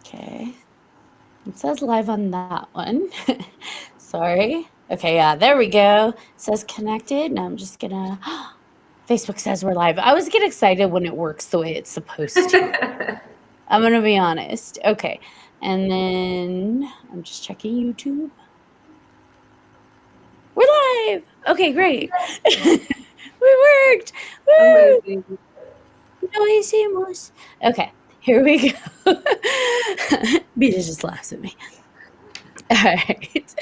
Okay. It says live on that one. Sorry. Okay, yeah, there we go. It says connected. Now I'm just gonna Facebook says we're live. I always get excited when it works the way it's supposed to. I'm gonna be honest. Okay. And then I'm just checking YouTube. We're live. Okay, great. We worked. Woo! Amazing. No hicimos. Okay, here we go. Bija just laughs at me. All right.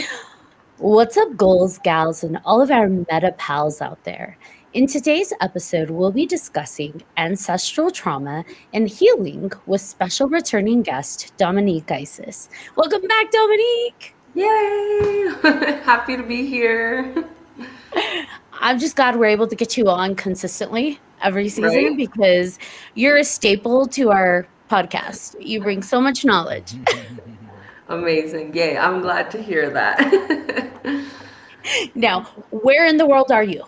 What's up, goals, gals, and all of our meta pals out there? In today's episode, we'll be discussing ancestral trauma and healing with special returning guest Dominique Isis. Welcome back, Dominique. Yay! Happy to be here. I'm just glad we're able to get you on consistently every season Right? because you're a staple to our podcast. You bring so much knowledge. Amazing. Yay. I'm glad to hear that. Now, where in the world are you?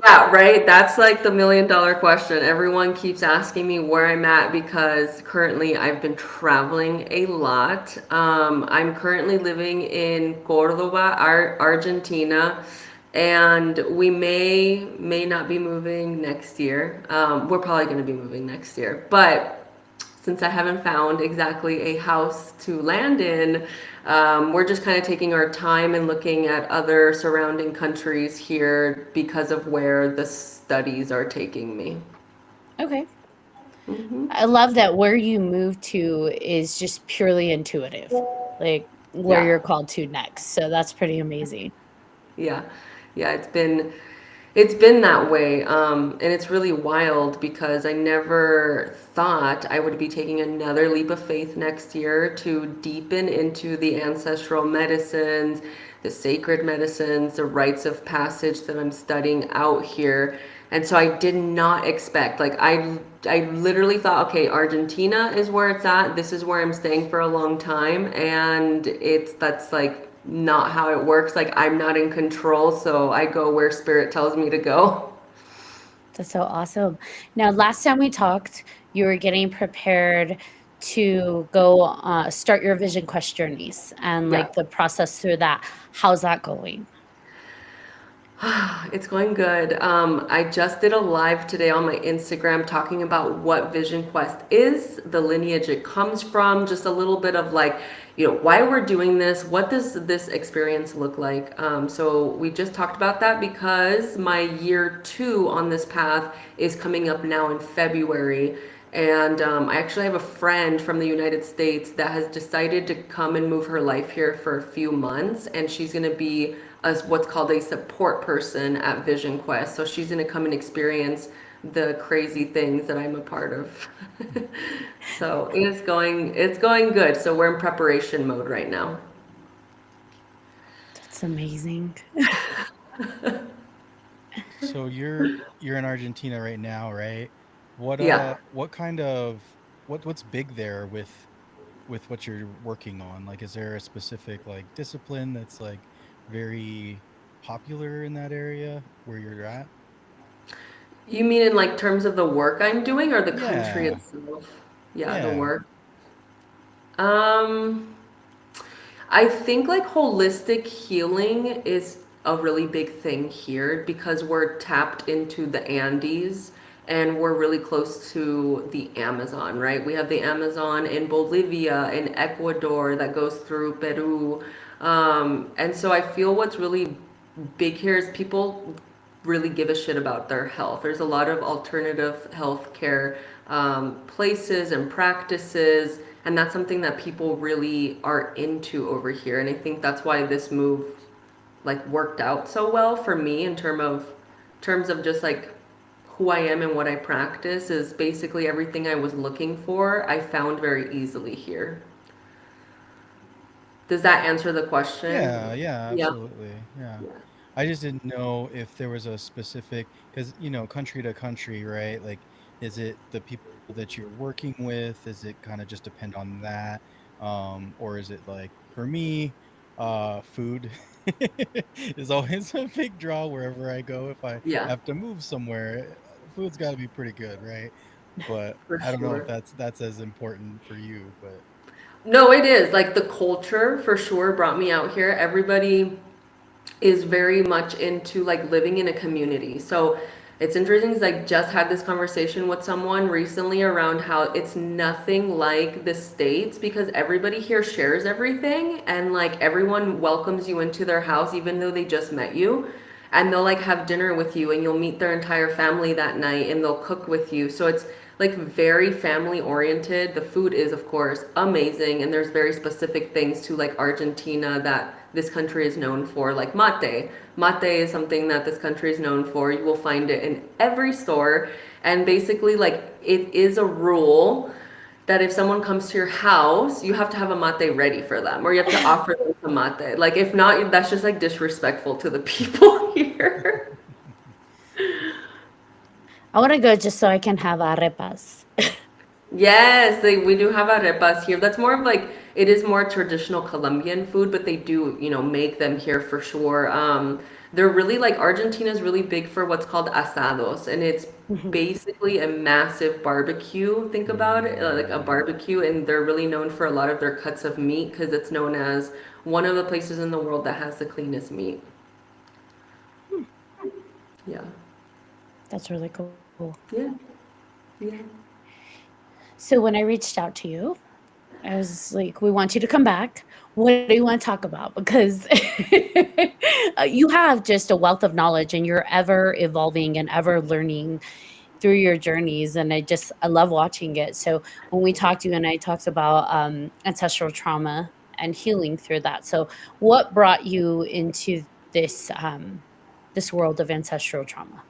Yeah, right. That's like the $1,000,000 question. Everyone keeps asking me where I'm at because currently I've been traveling a lot. I'm currently living in Cordoba, Argentina, and we may not be moving next year. We're probably going to be moving next year, but since I haven't found exactly a house to land in, we're just kind of taking our time and looking at other surrounding countries here because of where the studies are taking me. Okay. Hmm. I love that where you move to is just purely intuitive, like where Yeah, you're called to next. So that's pretty amazing. yeah, yeah. It's been that way, and it's really wild because I never thought I would be taking another leap of faith next year to deepen into the ancestral medicines, the sacred medicines, the rites of passage that I'm studying out here. And so I did not expect, like I literally thought, okay, Argentina is where it's at. This is where I'm staying for a long time, and that's like not how it works. Like I'm not in control, so I go where spirit tells me to go. That's so awesome. Now, last time we talked, you were getting prepared to go start your Vision Quest journeys and Yeah. like the process through that. How's that going? It's going good. I just did a live today on my Instagram talking about what Vision Quest is, the lineage it comes from, just a little bit of like, why we're doing this, what does this experience look like. So we just talked about that because my year 2 on this path is coming up now in February. And I actually have a friend from the United States that has decided to come and move her life here for a few months, and she's going to be what's called a support person at Vision Quest. So she's going to come and experience the crazy things that I'm a part of. So it's going good. So we're in preparation mode right now. That's amazing. So you're in Argentina right now, right? What Yeah. what kind of what's big there with what you're working on? Like is there a specific like discipline that's like very popular in that area where you're at? You mean in like terms of the work I'm doing or the country Yeah. itself? Yeah, the Yeah. work. Um, I think like holistic healing is a really big thing here because we're tapped into the Andes and we're really close to the Amazon, right? We have the Amazon in Bolivia, in Ecuador that goes through Peru. And so I feel what's really big here is people really give a shit about their health. There's a lot of alternative healthcare places and practices, and that's something that people really are into over here. And I think that's why this move like worked out so well for me in terms of just like who I am and what I practice is basically everything I was looking for. I found very easily here. Does that answer the Yeah, question? yeah, Yeah. absolutely. Yeah. Yeah. I just didn't know if there was a specific, because country to country, right? Like, is it the people that you're working with? Is it kind of just depend on that? Or is it like for me, food is always a big draw wherever I go. If I Yeah. have to move somewhere, food's got to be pretty good, right? but For I don't know if sure. that's as important for you, but No, it is. Like the culture for sure brought me out here. Everybody is very much into like living in a community. So it's interesting 'cause I just had this conversation with someone recently around how it's nothing like the States because everybody here shares everything and like everyone welcomes you into their house even though they just met you. And they'll like have dinner with you and you'll meet their entire family that night and they'll cook with you. So it's like very family oriented. The food is of course amazing and there's very specific things to like Argentina that this country is known for, like mate. Mate is something that this country is known for. You will find it in every store. And basically, like, it is a rule that if someone comes to your house, you have to have a mate ready for them, or you have to offer them some mate. Like, if not, that's just like disrespectful to the people here. I want to go just so I can have arepas. Yes, we do have arepas here. That's more of like it is more traditional Colombian food, but they do, make them here for sure. They're really like Argentina's really big for what's called asados, and it's Mhm. basically a massive barbecue. Think about it, like a barbecue, and they're really known for a lot of their cuts of meat because it's known as one of the places in the world that has the cleanest meat. Hmm, Yeah. that's really cool. Yeah. Yeah. So when I reached out to you, I was like, we want you to come back. What do you want to talk about? Because you have just a wealth of knowledge and you're ever evolving and ever learning through your journeys. And I love watching it. So when we talked to you and I talked about ancestral trauma and healing through that. So what brought you into this, this world of ancestral trauma?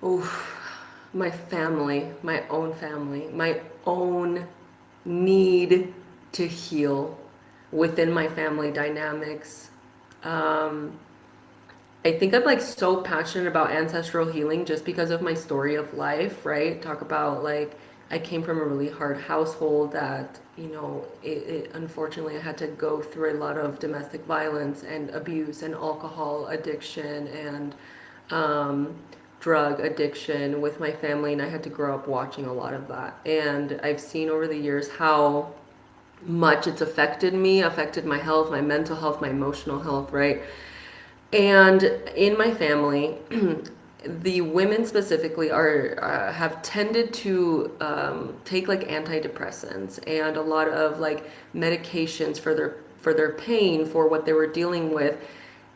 Oof. My own family, my own need to heal within my family dynamics. Um, I think I'm like so passionate about ancestral healing just because of my story of life, right? Talk about like I came from a really hard household that, it unfortunately I had to go through a lot of domestic violence and abuse and alcohol addiction and um, drug addiction with my family, and I had to grow up watching a lot of that. And I've seen over the years how much it's affected my health, my mental health, my emotional health, right? And in my family, the women specifically are have tended to take like antidepressants and a lot of like medications for their pain for what they were dealing with.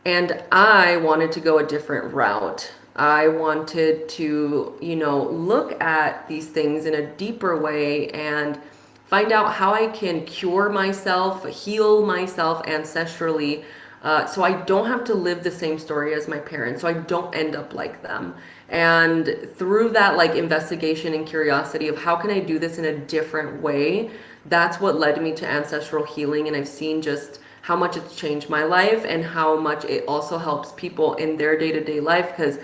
And I wanted to go a different route. I wanted to, look at these things in a deeper way and find out how I can cure myself, heal myself ancestrally, so I don't have to live the same story as my parents, so I don't end up like them. And through that like investigation and curiosity of how can I do this in a different way, that's what led me to ancestral healing. And I've seen just how much it's changed my life and how much it also helps people in their day-to-day life, because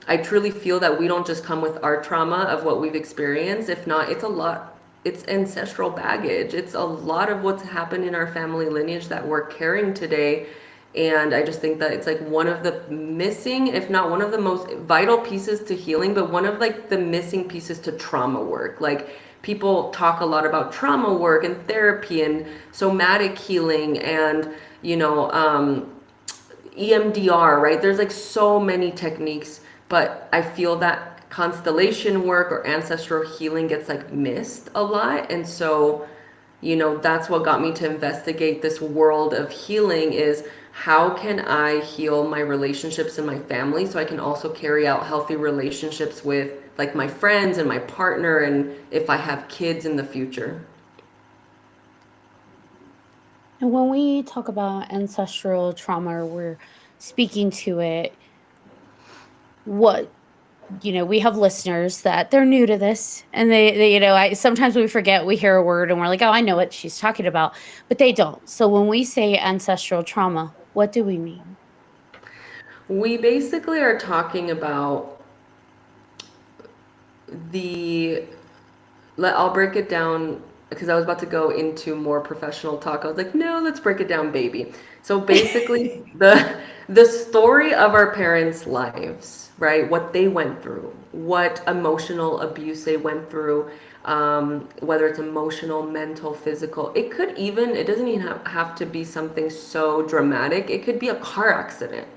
I truly feel that we don't just come with our trauma of what we've experienced. If not, it's a lot, it's ancestral baggage. It's a lot of what's happened in our family lineage that we're carrying today. And I just think that it's like one of the missing, if not one of the most vital pieces to healing, but one of like the missing pieces to trauma work. Like people talk a lot about trauma work and therapy and somatic healing and, EMDR, right? There's like so many techniques, but I feel that constellation work or ancestral healing gets like missed a lot. And so, that's what got me to investigate this world of healing is how can I heal my relationships in my family so I can also carry out healthy relationships with like my friends and my partner and if I have kids in the future. And when we talk about ancestral trauma, or we're speaking to it, what we have listeners that they're new to this and I sometimes we forget, we hear a word and we're like, oh, I know what she's talking about, but they don't. So when we say ancestral trauma, what do we mean? We basically are talking about the I'll break it down because I was about to go into more professional talk. I was like, no, let's break it down, baby. So basically, the story of our parents' lives, right? What they went through, what emotional abuse they went through, whether it's emotional, mental, physical. It doesn't even have to be something so dramatic. It could be a car accident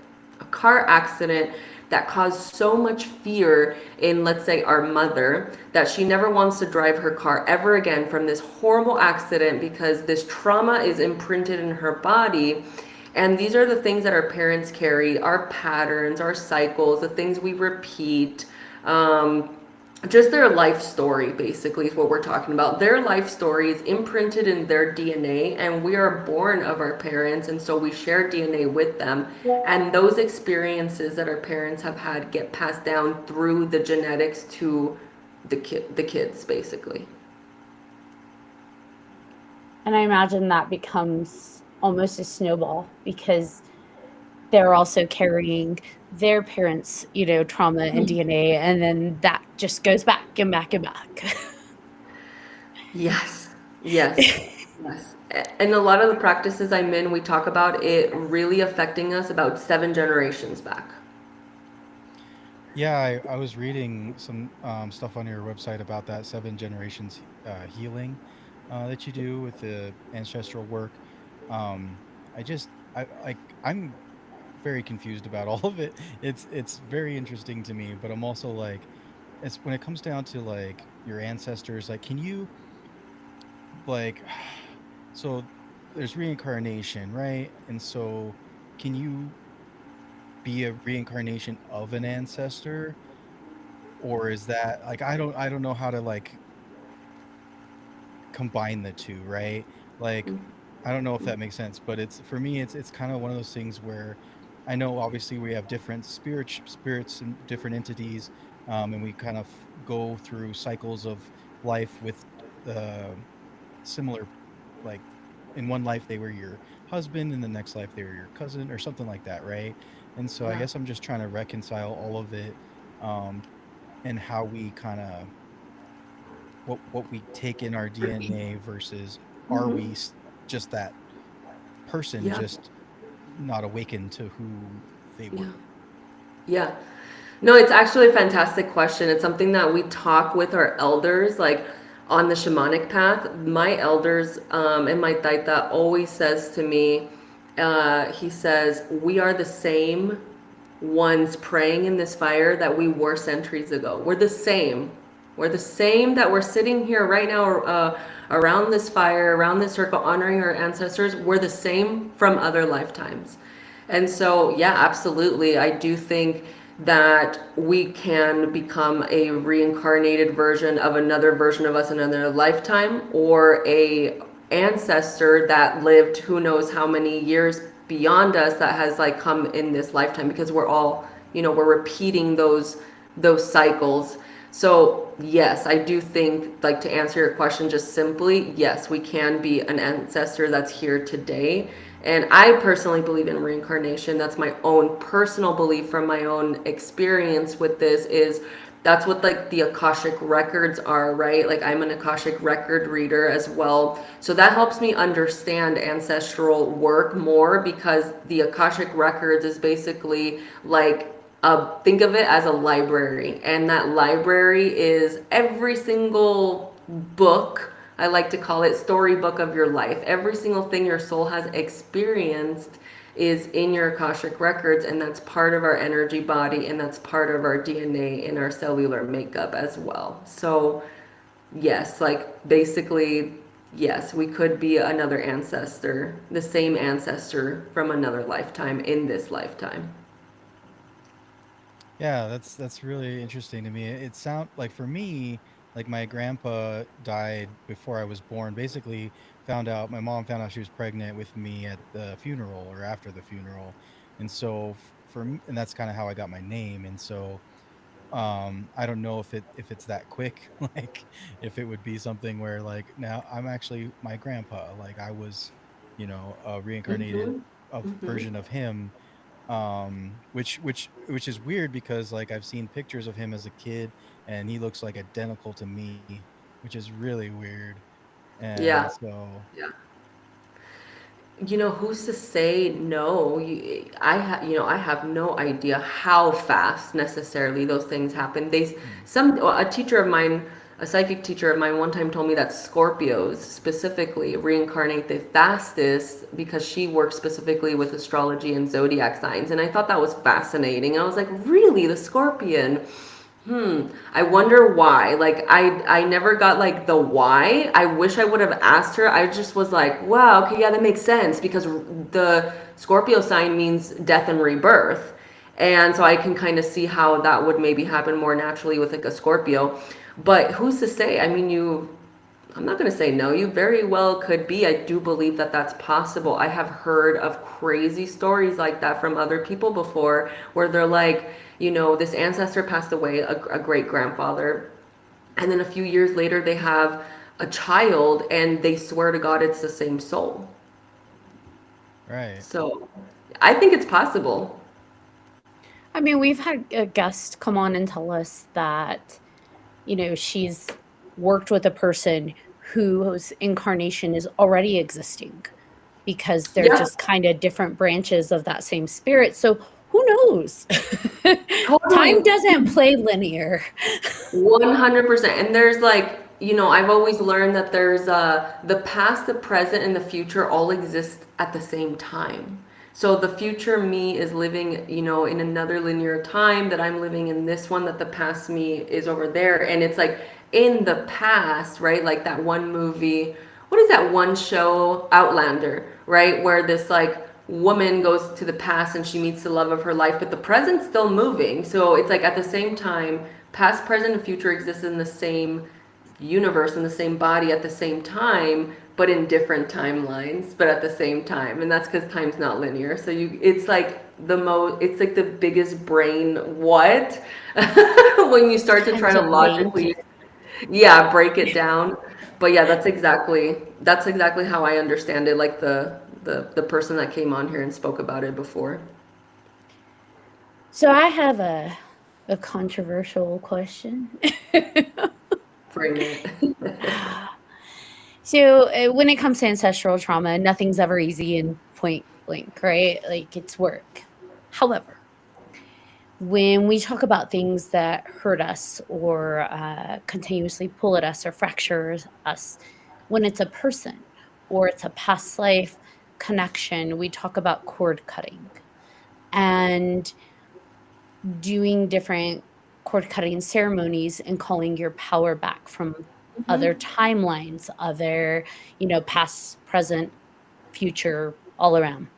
that caused so much fear in, let's say, our mother, that she never wants to drive her car ever again from this horrible accident because this trauma is imprinted in her body. And these are the things that our parents carry, our patterns, our cycles, the things we repeat. Um, just their life story, basically, is what we're talking about. Their life story is imprinted in their DNA, and we are born of our parents, and so we share DNA with them. And those experiences that our parents have had get passed down through the genetics to the kids, basically. And I imagine that becomes almost a snowball because they're also carrying their parents', trauma and DNA, and then that just goes back and back and back. Yes, yes, yes. And a lot of the practices I'm in, we talk about it really affecting us about 7 generations back. Yeah, I was reading some stuff on your website about that 7 generations healing that you do with the ancestral work. Um, I just I like I'm very confused about all of it. It's very interesting to me, but I'm also like, it's when it comes down to like your ancestors, like can you like so there's reincarnation, right? And so can you be a reincarnation of an ancestor, or is that like I don't know how to like combine the two, right? Like I don't know if that makes sense, but it's for me it's kind of one of those things where I know obviously we have different spirits and different entities, and we kind of go through cycles of life with uh, similar, like in one life they were your husband, in the next life they were your cousin or something like that, right? And so I Yeah. guess I'm just trying to reconcile all of it, um, and how we kind of what we take in our DNA versus are we just that person Yeah. just not awakened to who they Yeah. were. Yeah. No, it's actually a fantastic question. It's something that we talk with our elders, like on the shamanic path. My elders, and my taita always says to me, he says, we are the same ones praying in this fire that we were centuries ago. We're the same. We're the same that we're sitting here right now, around this fire, around this circle, honoring our ancestors. We're the same from other lifetimes. And so, yeah, absolutely. I do think that we can become a reincarnated version of another version of us in another lifetime, or a ancestor that lived who knows how many years beyond us that has like come in this lifetime, because we're all, we're repeating those cycles. So yes, I do think, like, to answer your question just simply, yes, we can be an ancestor that's here today. And I personally believe in reincarnation. That's my own personal belief from my own experience with this, is that's what like the Akashic records are, right? Like I'm an Akashic record reader as well. So that helps me understand ancestral work more, because the Akashic records is basically like, think of it as a library, and that library is every single book. I like to call it storybook of your life. Every single thing your soul has experienced is in your Akashic records, and that's part of our energy body, and that's part of our DNA and our cellular makeup as well. So, yes, like basically, yes, we could be another ancestor, the same ancestor from another lifetime in this lifetime. Yeah, that's really interesting to me. It sound like for me, like my grandpa died before I was born. Basically, found out my mom found out she was pregnant with me at the funeral or after the funeral, and so for me, and that's kind of how I got my name. And so I don't know if it's that quick, like if it would be something where like now I'm actually my grandpa, like I was, a reincarnated Mm-hmm. of Mm-hmm. version of him, which is weird because like I've seen pictures of him as a kid and he looks like identical to me, which is really weird. And Yeah. so Yeah. Who's to say no? I have no idea how fast necessarily those things happen. Mm. A teacher of mine, a psychic teacher of mine, one time told me that Scorpios specifically reincarnate the fastest because she works specifically with astrology and zodiac signs, and I thought that was fascinating. I was like, really, the Scorpion? I wonder why. Like I never got like the why. I wish I would have asked her. I just was like, wow, okay, yeah, that makes sense because the Scorpio sign means death and rebirth. And so I can kind of see how that would maybe happen more naturally with like a Scorpio. But who's to say? I mean, I'm not going to say no. You very well could be. I do believe that that's possible. I have heard of crazy stories like that from other people before where they're like, this ancestor passed away, a great grandfather, and then a few years later they have a child and they swear to God it's the same soul. Right. So I think it's possible. I mean, we've had a guest come on and tell us that, she's worked with a person whose incarnation is already existing because they're Yeah, just kind of different branches of that same spirit. So who knows? Time totally. doesn't play linear. 100%. And there's like, I've always learned that there's the past, the present, and the future all exist at the same time. So the future me is living, in another linear time that I'm living in this one, that the past me is over there. And it's like in the past, right? Like that one movie, what is that one show, Outlander, right? Where this like woman goes to the past and she meets the love of her life, but the present's still moving. So it's like at the same time, past, present, and future exist in the same universe, in the same body at the same time, but in different timelines, but at the same time. And that's because time's not linear. So it's like it's like the biggest brain what when you start to try to Activate. logically, yeah, break it down. But yeah, that's exactly how I understand it. Like the person that came on here and spoke about it before. So I have a controversial question. Bring it. So when it comes to ancestral trauma, nothing's ever easy and point blank, right? Like it's work. However, when we talk about things that hurt us or continuously pull at us or fracture us, when it's a person or it's a past life connection, we talk about cord cutting and doing different cord cutting ceremonies and calling your power back from other Mhm. timelines, other, past, present, future, all around.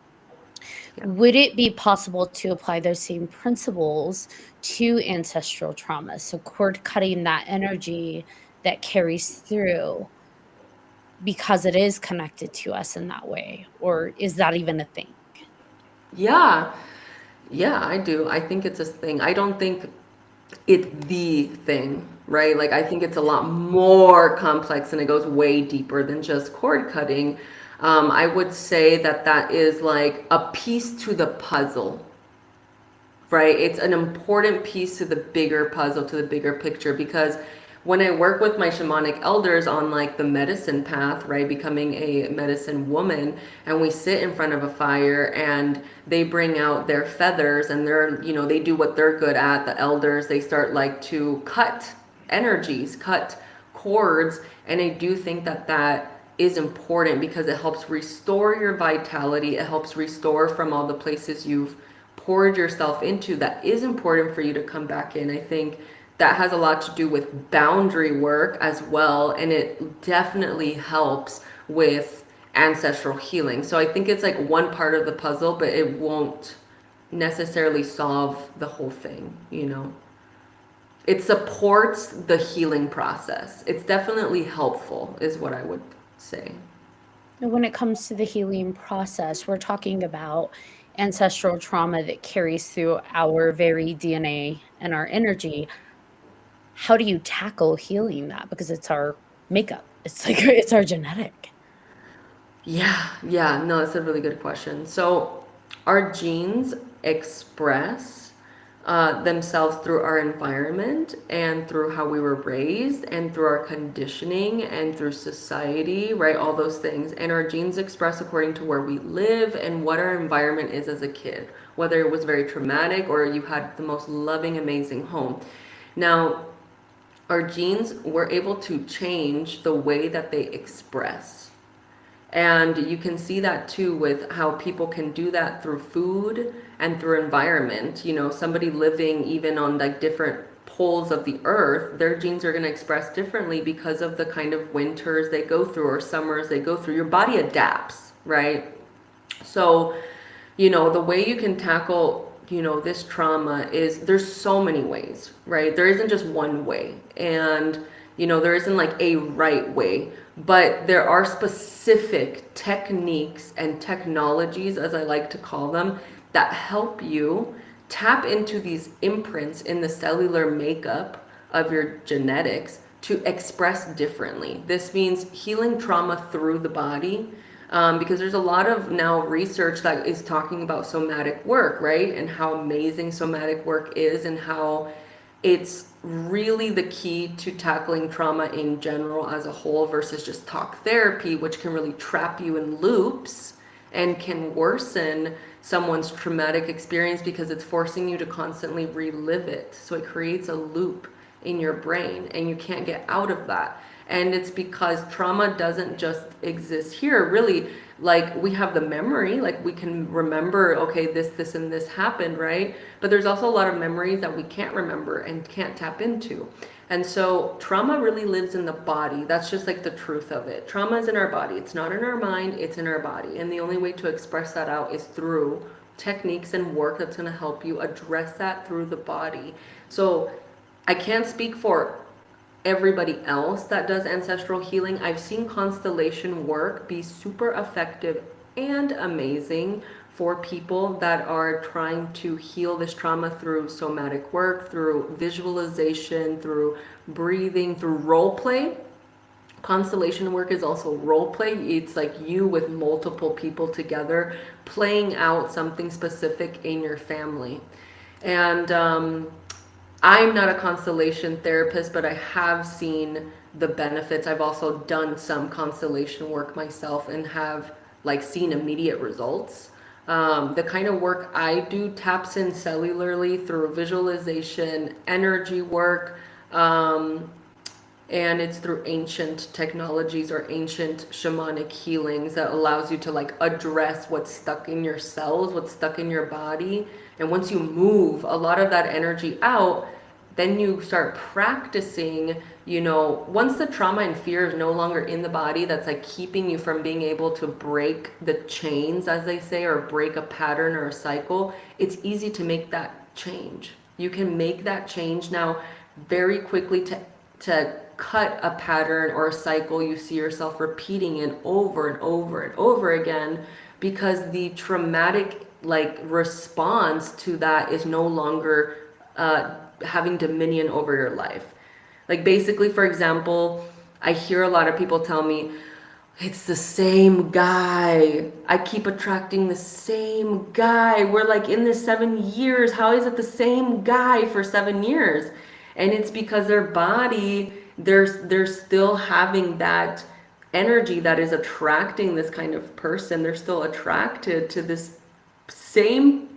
Yeah. Would it be possible to apply those same principles to ancestral trauma? So, cord cutting that energy that carries through because it is connected to us in that way? Or is that even a thing? Yeah. Yeah, I do. I think it's a thing. I don't think it's the thing, right? Like I think it's a lot more complex and it goes way deeper than just cord cutting. I would say that that is like a piece to the puzzle, right? It's an important piece to the bigger puzzle, to the bigger picture, because when I work with my shamanic elders on like the medicine path, right, becoming a medicine woman, and we sit in front of a fire and they bring out their feathers and they do what they're good at, the elders, they start like to cut energies, cut cords, and I do think that that is important because it helps restore your vitality, it helps restore from all the places you've poured yourself into that is important for you to come back in. I think that has a lot to do with boundary work as well, and it definitely helps with ancestral healing. So I think it's like one part of the puzzle, but it won't necessarily solve the whole thing. It supports the healing process. It's definitely helpful, is what I would say. And when it comes to the healing process, we're talking about ancestral trauma that carries through our very DNA and our energy. How do you tackle healing that? Because it's our makeup. It's like it's our genetic. Yeah, no, that's a really good question. So, our genes express themselves through our environment and through how we were raised and through our conditioning and through society, right? All those things. And our genes express according to where we live and what our environment is as a kid, whether it was very traumatic or you had the most loving, amazing home. Now, our genes were able to change the way that they express. And you can see that too with how people can do that through food and through environment. You know, somebody living even on like different poles of the earth, their genes are going to express differently because of the kind of winters they go through or summers they go through. Your body adapts, right? So, you know, the way you can tackle, you know, this trauma is there's so many ways, right? There isn't just one way. And, you know, there isn't like a right way, but there are specific techniques and technologies, as I like to call them, that help you tap into these imprints in the cellular makeup of your genetics to express differently. This means healing trauma through the body. Because there's a lot of now research that is talking about somatic work, right? And how amazing somatic work is and how it's really the key to tackling trauma in general as a whole versus just talk therapy, which can really trap you in loops and can worsen someone's traumatic experience because it's forcing you to constantly relive it. So it creates a loop in your brain and you can't get out of that. And it's because trauma doesn't just exist here. Really, like we have the memory, like we can remember, okay, this, and this happened, right? But there's also a lot of memories that we can't remember and can't tap into. And so trauma really lives in the body. That's just like the truth of it. Trauma is in our body. It's not in our mind, it's in our body. And the only way to express that out is through techniques and work that's going to help you address that through the body. So I can't speak for everybody else that does ancestral healing. I've seen constellation work be super effective and amazing for people that are trying to heal this trauma through somatic work, through visualization, through breathing, through role play. Constellation work is also role play. It's like you with multiple people together playing out something specific in your family. And I'm not a constellation therapist, but I have seen the benefits. I've also done some constellation work myself and have like seen immediate results. The kind of work I do taps in cellularly through visualization, energy work, and it's through ancient technologies or ancient shamanic healings that allows you to like address what's stuck in your cells, what's stuck in your body. And once you move a lot of that energy out, then you start practicing, you know, once the trauma and fear is no longer in the body, that's like keeping you from being able to break the chains, as they say, or break a pattern or a cycle, it's easy to make that change. You can make that change now very quickly to cut a pattern or a cycle you see yourself repeating in over and over and over again, because the traumatic like response to that is no longer having dominion over your life. Like basically, for example, I hear a lot of people tell me, it's the same guy. I keep attracting the same guy. We're like in this 7 years. How is it the same guy for 7 years? And it's because their body, they're still having that energy that is attracting this kind of person. They're still attracted to this same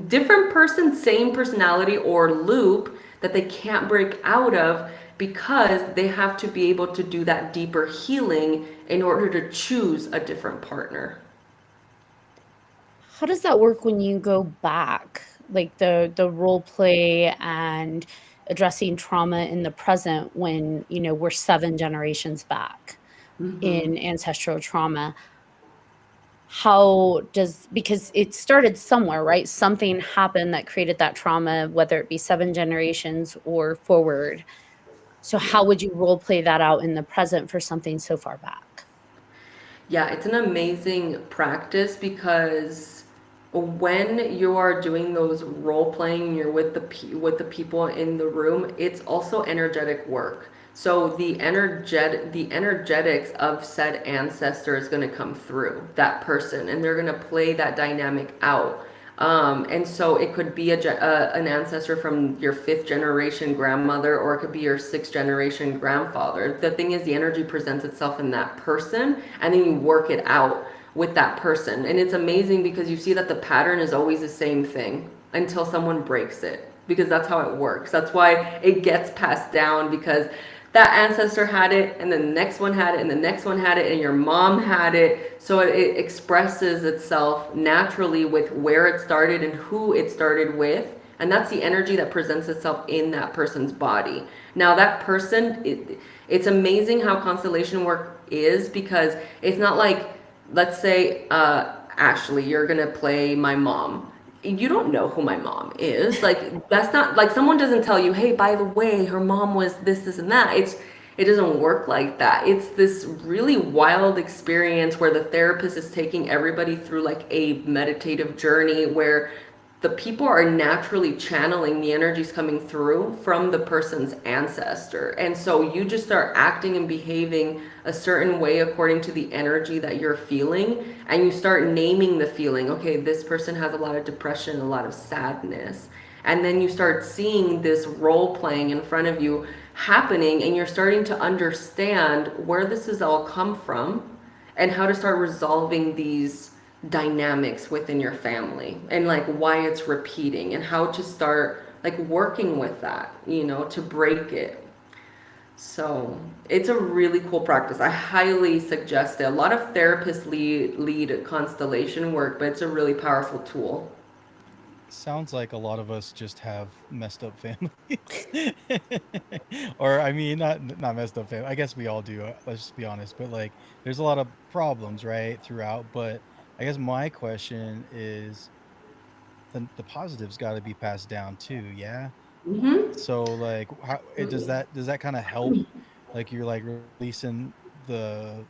different person, same personality or loop that they can't break out of, because they have to be able to do that deeper healing in order to choose a different partner. How does that work when you go back, like the role play and addressing trauma in the present when, you know, we're 7 generations back in ancestral trauma? How does, because it started somewhere, right? Something happened that created that trauma, whether it be 7 generations or forward. So how would you role play that out in the present for something so far back? Yeah, it's an amazing practice, because when you are doing those role playing, you're with the people in the room, it's also energetic work. So the energetics of said ancestor is going to come through that person, and they're going to play that dynamic out. And so it could be an ancestor from your fifth generation grandmother, or it could be your sixth generation grandfather. The thing is, the energy presents itself in that person, and then you work it out with that person. And it's amazing because you see that the pattern is always the same thing until someone breaks it, because that's how it works. That's why it gets passed down, because that ancestor had it, and then the next one had it, and the next one had it, and your mom had it. So it expresses itself naturally with where it started and who it started with. And that's the energy that presents itself in that person's body. Now, that person, it's amazing how constellation work is, because it's not like, let's say, Ashley, you're going to play my mom. You don't know who my mom is. Like, that's not like someone doesn't tell you, hey, by the way, her mom was this, and that. It doesn't work like that. It's this really wild experience where the therapist is taking everybody through like a meditative journey where the people are naturally channeling the energies coming through from the person's ancestor. And so you just start acting and behaving a certain way according to the energy that you're feeling. And you start naming the feeling. Okay, this person has a lot of depression, a lot of sadness. And then you start seeing this role playing in front of you happening, and you're starting to understand where this has all come from and how to start resolving these dynamics within your family, and like why it's repeating, and how to start like working with that, to break it. So it's a really cool practice. I highly suggest it. A lot of therapists lead constellation work, but it's a really powerful tool. Sounds like a lot of us just have messed up families. Or I mean, not messed up family. I guess we all do. Let's just be honest. But like, there's a lot of problems, right, throughout. But I guess my question is, the positives got to be passed down too, yeah. Mm-hmm. So like, how does that kind of help? Like, you're like releasing the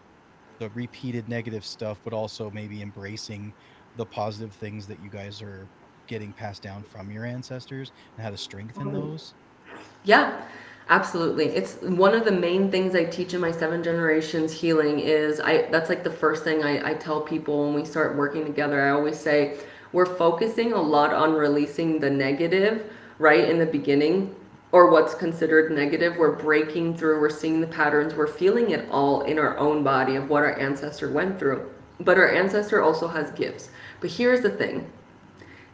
repeated negative stuff, but also maybe embracing the positive things that you guys are getting passed down from your ancestors, and how to strengthen those. Yeah, absolutely. It's one of the main things I teach in my seven generations healing is that's like the first thing I tell people when we start working together. I always say we're focusing a lot on releasing the negative right in the beginning, or what's considered negative. We're breaking through, we're seeing the patterns, we're feeling it all in our own body of what our ancestor went through. But our ancestor also has gifts. But here's the thing.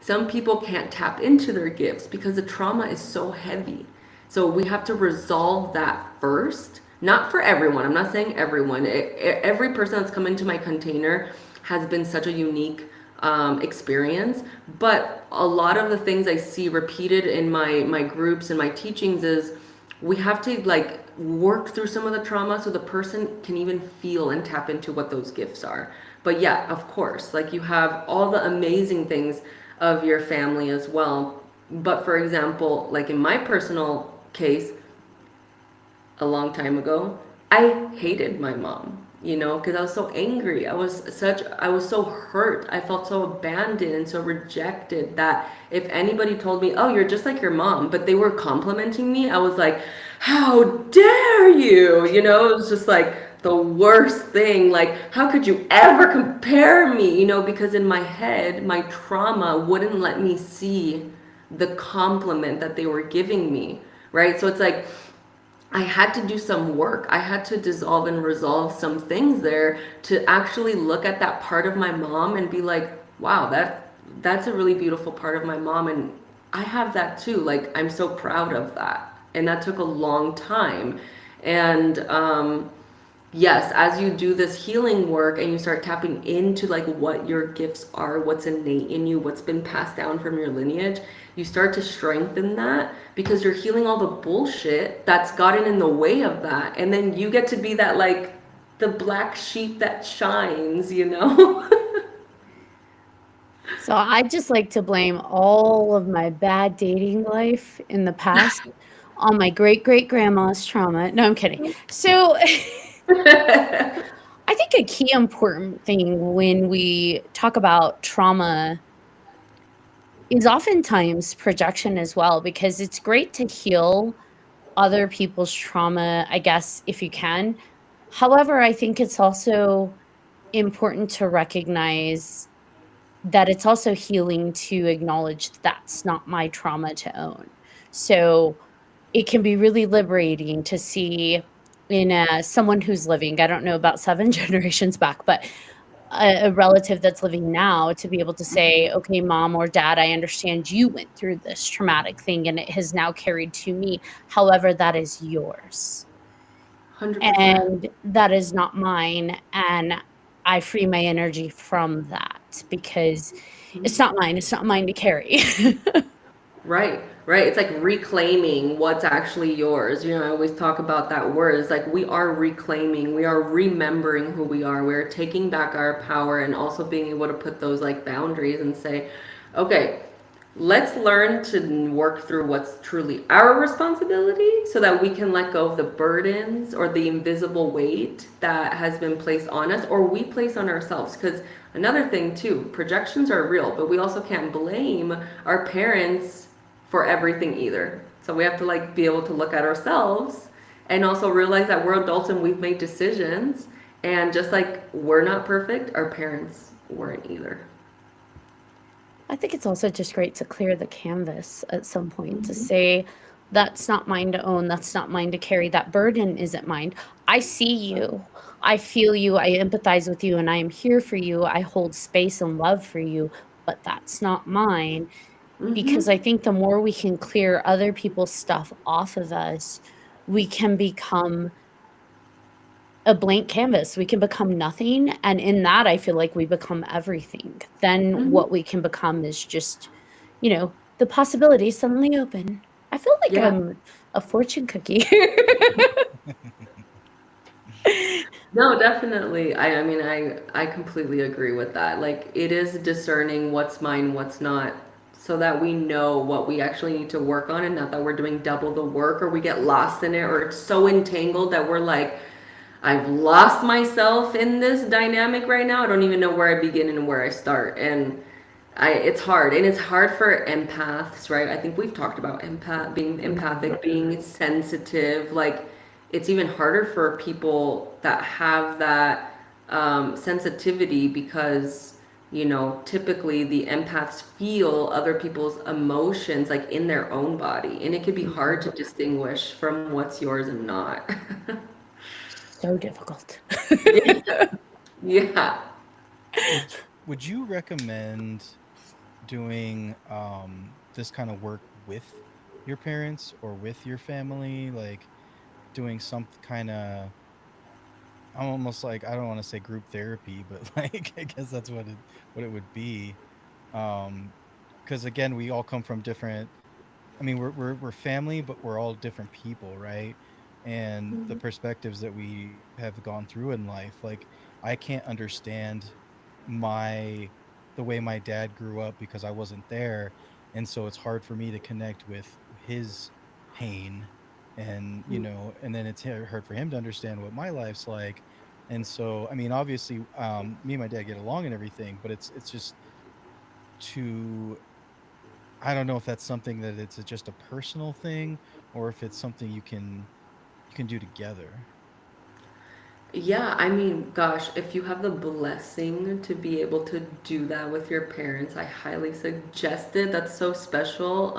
Some people can't tap into their gifts because the trauma is so heavy. So we have to resolve that first. Not for everyone. I'm not saying everyone. Every person that's come into my container has been such a unique experience. But a lot of the things I see repeated in my groups and my teachings is we have to like work through some of the trauma so the person can even feel and tap into what those gifts are. But yeah, of course, like you have all the amazing things of your family as well. But for example, like in my personal case, a long time ago, I hated my mom, because I was so angry. I was so hurt. I felt so abandoned and so rejected that if anybody told me, oh, you're just like your mom, but they were complimenting me, I was like, how dare you? It was just like the worst thing. Like, how could you ever compare me? Because in my head, my trauma wouldn't let me see the compliment that they were giving me, right? So it's like, I had to do some work. I had to dissolve and resolve some things there to actually look at that part of my mom and be like, wow, that's a really beautiful part of my mom. And I have that too. Like, I'm so proud of that. And that took a long time. And yes, as you do this healing work and you start tapping into like what your gifts are, what's innate in you, what's been passed down from your lineage, you start to strengthen that because you're healing all the bullshit that's gotten in the way of that. And then you get to be that like the black sheep that shines. So I just like to blame all of my bad dating life in the past on my great-great-grandma's trauma. No, I'm kidding. So I think a key important thing when we talk about trauma is oftentimes projection as well, because it's great to heal other people's trauma, I guess, if you can. However, I think it's also important to recognize that it's also healing to acknowledge that's not my trauma to own. So it can be really liberating to see in someone who's living, I don't know about 7 generations back, but a relative that's living now to be able to say, "Okay, mom or dad, I understand you went through this traumatic thing and it has now carried to me. However, that is yours, 100%. and that is not mine, and I free my energy from that because it's not mine to carry." Right, right. It's like reclaiming what's actually yours. You know, I always talk about that word. It's like we are reclaiming, we are remembering who we are. We're taking back our power and also being able to put those like boundaries and say, okay, let's learn to work through what's truly our responsibility so that we can let go of the burdens or the invisible weight that has been placed on us or we place on ourselves. Because another thing, too, projections are real, but we also can't blame our parents for everything either. So we have to like be able to look at ourselves and also realize that we're adults and we've made decisions. And just like we're not perfect, our parents weren't either. I think it's also just great to clear the canvas at some point to say, "That's not mine to own, that's not mine to carry, that burden isn't mine. I see you, I feel you, I empathize with you, and I am here for you, I hold space and love for you, but that's not mine." Mm-hmm. Because I think the more we can clear other people's stuff off of us, we can become a blank canvas. We can become nothing, and in that, I feel like we become everything. Then Mm-hmm. what we can become is just, the possibilities suddenly open. I feel like Yeah. I'm a fortune cookie. No, definitely. I mean, I completely agree with that. Like, it is discerning what's mine, what's not, so that we know what we actually need to work on, and not that we're doing double the work or we get lost in it or it's so entangled that we're like, I've lost myself in this dynamic right now. I don't even know where I begin and where I start. And it's hard, and it's hard for empaths, right? I think we've talked about being Mhm. empathic, being sensitive. Like, it's even harder for people that have that sensitivity because, you know, typically the empaths feel other people's emotions like in their own body, and it can be hard to Mhm. distinguish from what's yours and not. So difficult. Yeah, yeah. Would you recommend doing this kind of work with your parents or with your family, like doing some kind of, I'm almost like, I don't want to say group therapy, but like I guess that's what it would be. Um because again, we all come from different, I mean, we're family, but we're all different people, right? And the perspectives that we have gone through in life, like I can't understand my the way my dad grew up because I wasn't there, and so it's hard for me to connect with his pain, and and then it's hard for him to understand what my life's like. And so, I mean, obviously, me and my dad get along and everything, but it's just to, I don't know if that's something that it's just a personal thing or if it's something you can do together. Yeah, I mean, gosh, if you have the blessing to be able to do that with your parents, I highly suggest it. That's so special.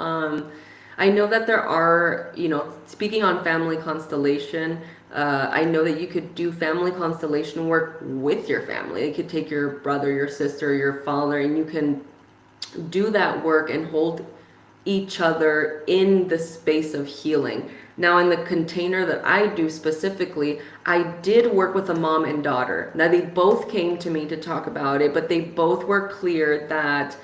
I know that there are, you know, speaking on family constellation, I know that you could do family constellation work with your family. You could take your brother, your sister, your father, and you can do that work and hold each other in the space of healing. Now, in the container that I do specifically, I did work with a mom and daughter. Now, they both came to me to talk about it, but they both were clear that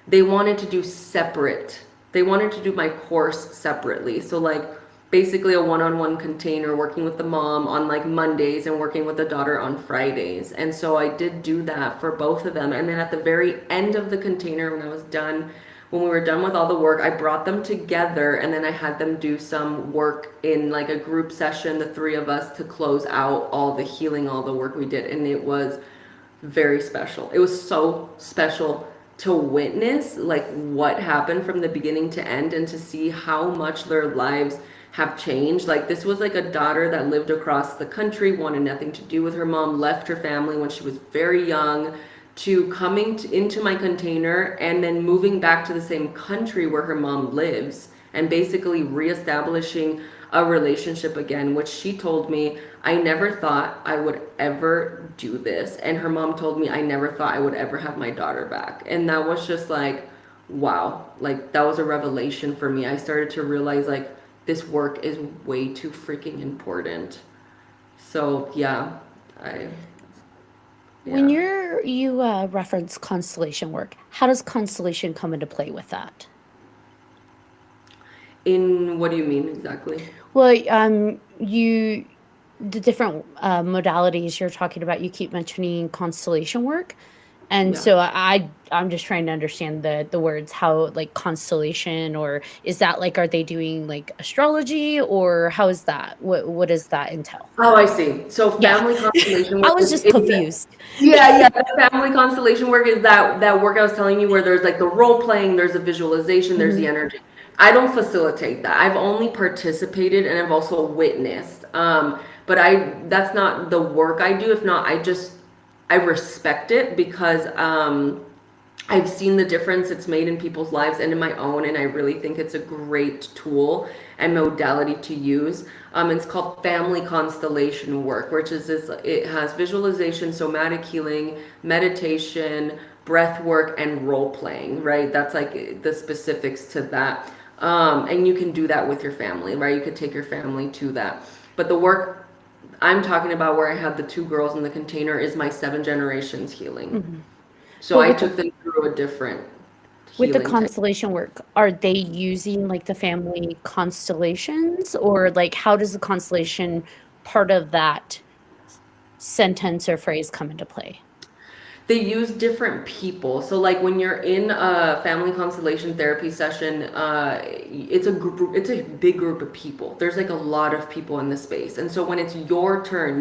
they wanted to do separate. They wanted to do my course separately. So, like, basically a one-on-one container working with the mom on like Mondays and working with the daughter on Fridays. And so I did do that for both of them. And then at the very end of the container, when I was done, when we were done with all the work, I brought them together and then I had them do some work in like a group session, the three of us, to close out all the healing, all the work we did. And it was very special. It was so special to witness like what happened from the beginning to end and to see how much their lives have changed. Like, this was like a daughter that lived across the country, wanted nothing to do with her mom, left her family when she was very young to coming into my container and then moving back to the same country where her mom lives and basically reestablishing a relationship again, which she told me, I never thought I would ever do this. And her mom told me, I never thought I would ever have my daughter back. And that was just like, wow, like that was a revelation for me. I started to realize like this work is way too freaking important. So yeah, I, When yeah. you reference constellation work, how does constellation come into play with that? In what do you mean exactly? Well, you the different modalities you're talking about, you keep mentioning constellation work, and Yeah. so I'm just trying to understand the words, how like constellation, or is that like, are they doing like astrology, or how is that? What does that entail? Oh, I see. So Yeah, family constellation I work was just is confused. yeah, yeah. The family constellation work is that work I was telling you where there's like the role playing, there's a visualization, there's the Mhm. energy. I don't facilitate that. I've only participated and I've also witnessed. But I that's not the work I do. If not, I respect it because I've seen the difference it's made in people's lives and in my own, and I really think it's a great tool and modality to use. It's called family constellation work, which is this, it has visualization, somatic healing, meditation, breath work, and role playing, right? That's like the specifics to that. And you can do that with your family, right? You could take your family to that. But the work I'm talking about where I had the two girls in the container is my 7 generations healing. Mhm. So But I with the took them through a different with the healing technique. constellation work, are they using like the family constellations, or like how does the constellation part of that sentence or phrase come into play? They use different people. So like when you're in a family constellation therapy session, it's a big group of people. There's like a lot of people in the space. And so when it's your turn,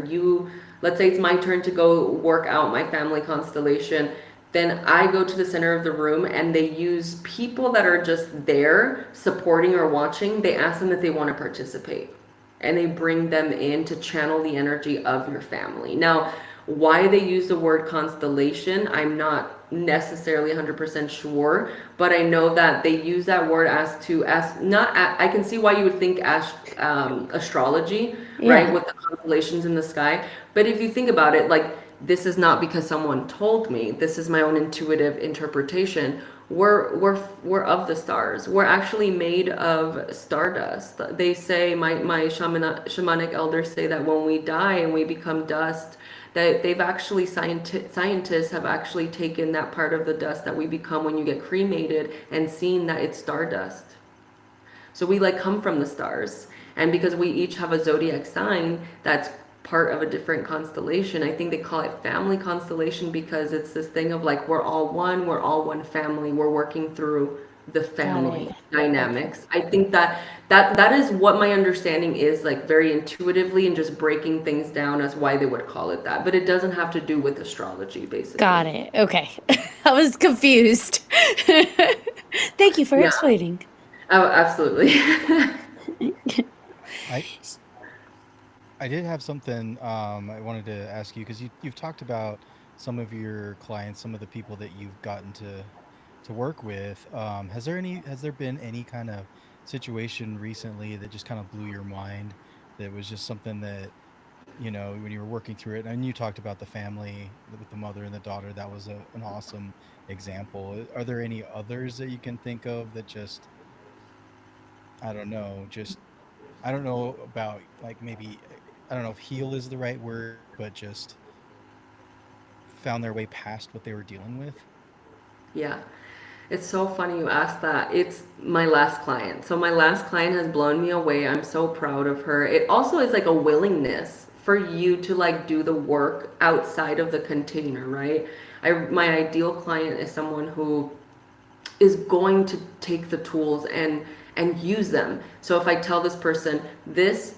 let's say it's my turn to go work out my family constellation, then I go to the center of the room and they use people that are just there supporting or watching. They ask them if they want to participate and they bring them in to channel the energy of your family. Now, why they use the word constellation, I'm not necessarily 100% sure, but I know that they use that word as not. I can see why you would think astrology, right, Yeah, with the constellations in the sky. But if you think about it, like this is not because someone told me. This is my own intuitive interpretation. We're of the stars. We're actually made of stardust. They say my shamanic elders say that when we die and we become dust, that they've actually scientists have actually taken that part of the dust that we become when you get cremated and seen that it's stardust. So we like come from the stars. And because we each have a zodiac sign that's part of a different constellation, I think they call it family constellation because it's this thing of like we're all one family. We're working through the got it. family Okay. dynamics. I think that is what my understanding is, like very intuitively and just breaking things down as why they would call it that. But it doesn't have to do with astrology basically. Got it. Okay. I was confused. Thank you for Yeah. explaining. Oh, absolutely. I I did have something I wanted to ask you because you've talked about some of your clients, some of the people that you've gotten to work with. Has there been any kind of situation recently that just kind of blew your mind? That was just something that, when you were working through it, and you talked about the family with the mother and the daughter. That was an awesome example. Are there any others that you can think of that just, I don't know, just I don't know about, like, maybe I don't know if heal is the right word, but just found their way past what they were dealing with? Yeah. It's so funny you asked that. It's my last client. So my last client has blown me away. I'm so proud of her. It also is like a willingness for you to like do the work outside of the container, right? My ideal client is someone who is going to take the tools and use them. So if I tell this person this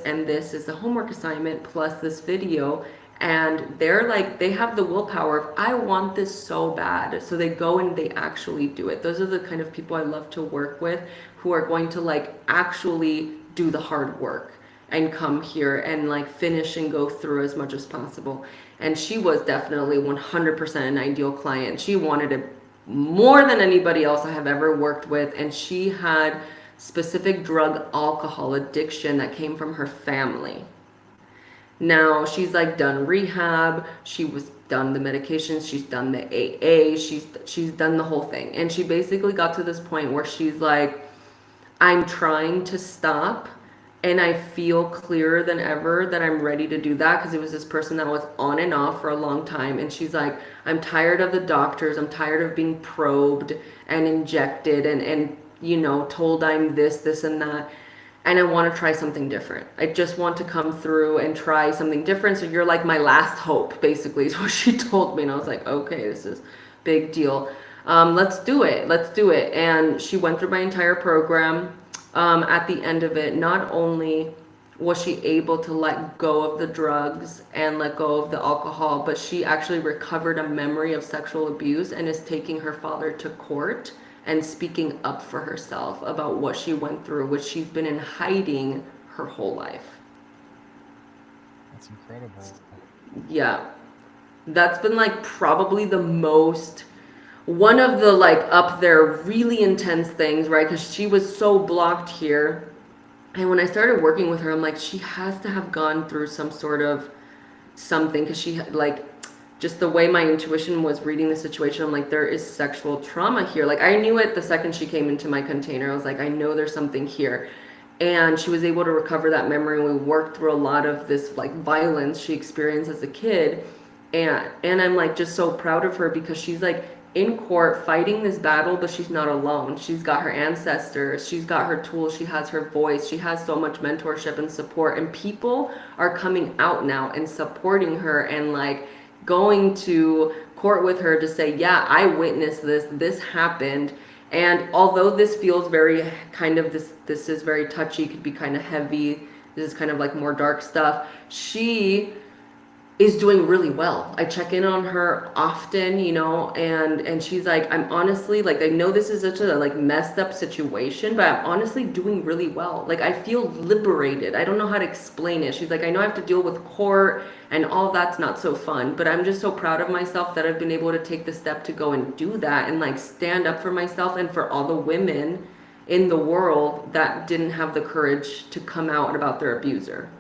and this is the homework assignment plus this video, and they're like, they have the willpower of I want this so bad, so they go and they actually do it. Those are the kind of people I love to work with, who are going to like actually do the hard work and come here and like finish and go through as much as possible. And she was definitely 100% an ideal client. She wanted it more than anybody else I have ever worked with, and she had specific drug alcohol addiction that came from her family. Now she's like done rehab, she was done the medications, she's done the AA, she's done the whole thing. And she basically got to this point where she's like, I'm trying to stop, and I feel clearer than ever that I'm ready to do that, because it was this person that was on and off for a long time. And she's like, I'm tired of the doctors, I'm tired of being probed and injected and told I'm this and that, and I want to try something different. I just want to come through and try something different. So you're like my last hope, basically, is what she told me. And I was like, okay, this is big deal. Let's do it. Let's do it. And she went through my entire program. At the end of it, not only was she able to let go of the drugs and let go of the alcohol, but she actually recovered a memory of sexual abuse and is taking her father to court and speaking up for herself about what she went through, which she's been in hiding her whole life. That's incredible. Yeah. That's been like probably one of the like up there really intense things, right? Because she was so blocked here. And when I started working with her, I'm like, she has to have gone through some sort of something, because she like, just the way my intuition was reading the situation, I'm like, there is sexual trauma here. Like, I knew it the second she came into my container. I was like, I know there's something here. And she was able to recover that memory. We worked through a lot of this like violence she experienced as a kid. And I'm like just so proud of her, because she's like in court fighting this battle, but she's not alone. She's got her ancestors, she's got her tools, she has her voice, she has so much mentorship and support, and people are coming out now and supporting her and like going to court with her to say, yeah, I witnessed this happened. And although this feels very kind of this is very touchy, could be kind of heavy, this is kind of like more dark stuff, she is doing really well. I check in on her often, and she's like, I'm honestly like, I know this is such a like messed up situation, but I'm honestly doing really well. Like, I feel liberated. I don't know how to explain it. She's like, I know I have to deal with court and all that's not so fun, but I'm just so proud of myself that I've been able to take the step to go and do that and like stand up for myself and for all the women in the world that didn't have the courage to come out about their abuser.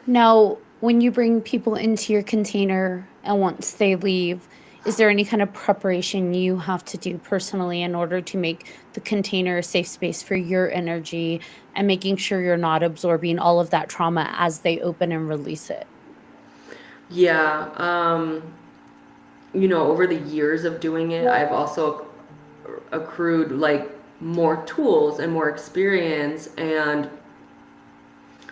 Now, when you bring people into your container and once they leave, is there any kind of preparation you have to do personally in order to make the container a safe space for your energy and making sure you're not absorbing all of that trauma as they open and release it? Yeah, over the years of doing it, I've also accrued like more tools and more experience, and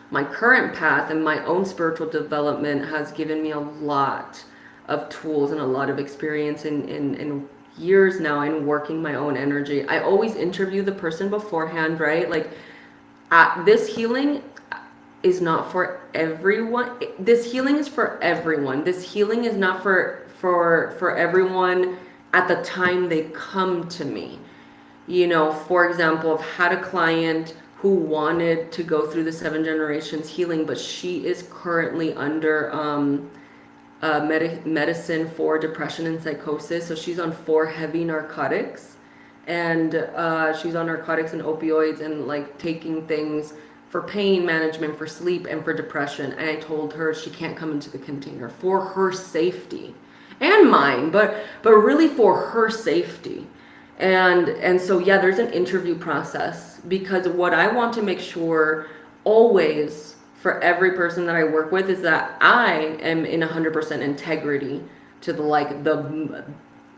my current path and my own spiritual development has given me a lot of tools and a lot of experience in years now in working my own energy. I always interview the person beforehand, right? Like, this healing is not for everyone. This healing is for everyone. This healing is not for everyone at the time they come to me. For example, I've had a client who wanted to go through the 7 generations healing, but she is currently under medicine for depression and psychosis. So she's on 4 heavy narcotics, and she's on narcotics and opioids and like taking things for pain management, for sleep, and for depression. And I told her she can't come into the container for her safety and mine, but really for her safety. And so, yeah, there's an interview process, because what I want to make sure always for every person that I work with is that I am in 100% integrity to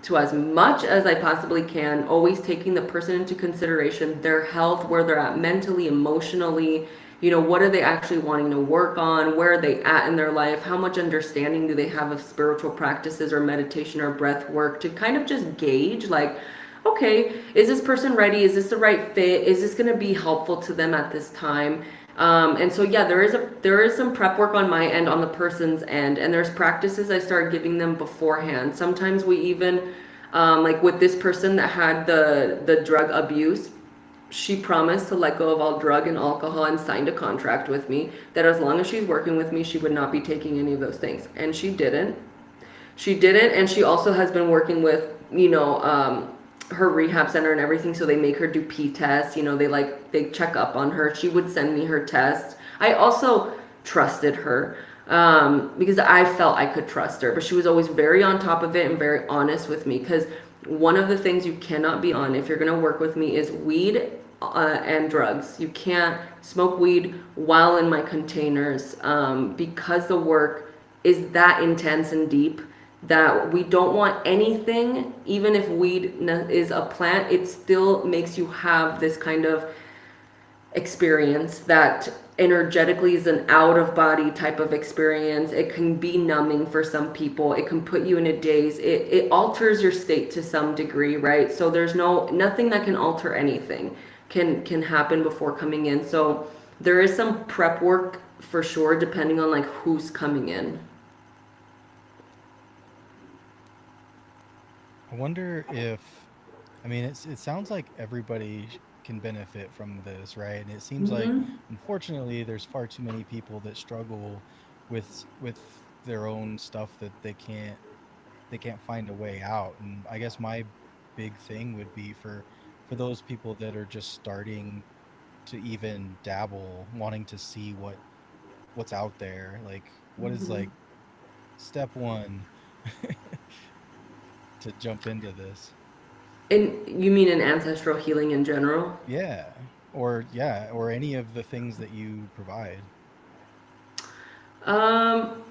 to as much as I possibly can, always taking the person into consideration, their health, where they're at mentally, emotionally, what are they actually wanting to work on? Where are they at in their life? How much understanding do they have of spiritual practices or meditation or breath work, to kind of just gauge like, okay, is this person ready? Is this the right fit? Is this going to be helpful to them at this time? And so, yeah, there is some prep work on my end, on the person's end, and there's practices I start giving them beforehand. Sometimes we even, like with this person that had the drug abuse, she promised to let go of all drug and alcohol and signed a contract with me that as long as she's working with me, she would not be taking any of those things. And she didn't. She didn't, and she also has been working with, her rehab center and everything. So they make her do P tests. They check up on her. She would send me her tests. I also trusted her because I felt I could trust her, but she was always very on top of it and very honest with me. Because one of the things you cannot be on if you're going to work with me is weed and drugs. You can't smoke weed while in my containers because the work is that intense and deep that we don't want anything. Even if weed is a plant, it still makes you have this kind of experience that energetically is an out of body type of experience. It can be numbing for some people. It can put you in a daze. It alters your state to some degree, right? So there's nothing that can alter anything can happen before coming in. So there is some prep work for sure, depending on like who's coming in. I wonder if, I mean, it sounds like everybody can benefit from this, right? And it seems like, unfortunately, there's far too many people that struggle with their own stuff that they can't find a way out. And I guess my big thing would be for those people that are just starting to even dabble, wanting to see what's out there. Like, what is like step one to jump into this? And you mean in ancestral healing in general? Yeah, or any of the things that you provide.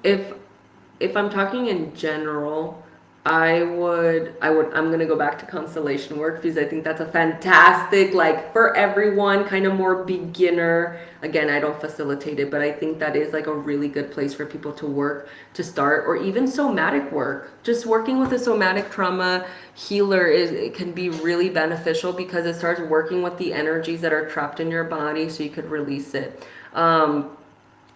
If I'm talking in general, I'm gonna go back to constellation work because I think that's a fantastic, like for everyone, kind of more beginner. Again, I don't facilitate it, but I think that is like a really good place for people to work to start, or even somatic work. Just working with a somatic trauma healer it can be really beneficial because it starts working with the energies that are trapped in your body so you could release it. And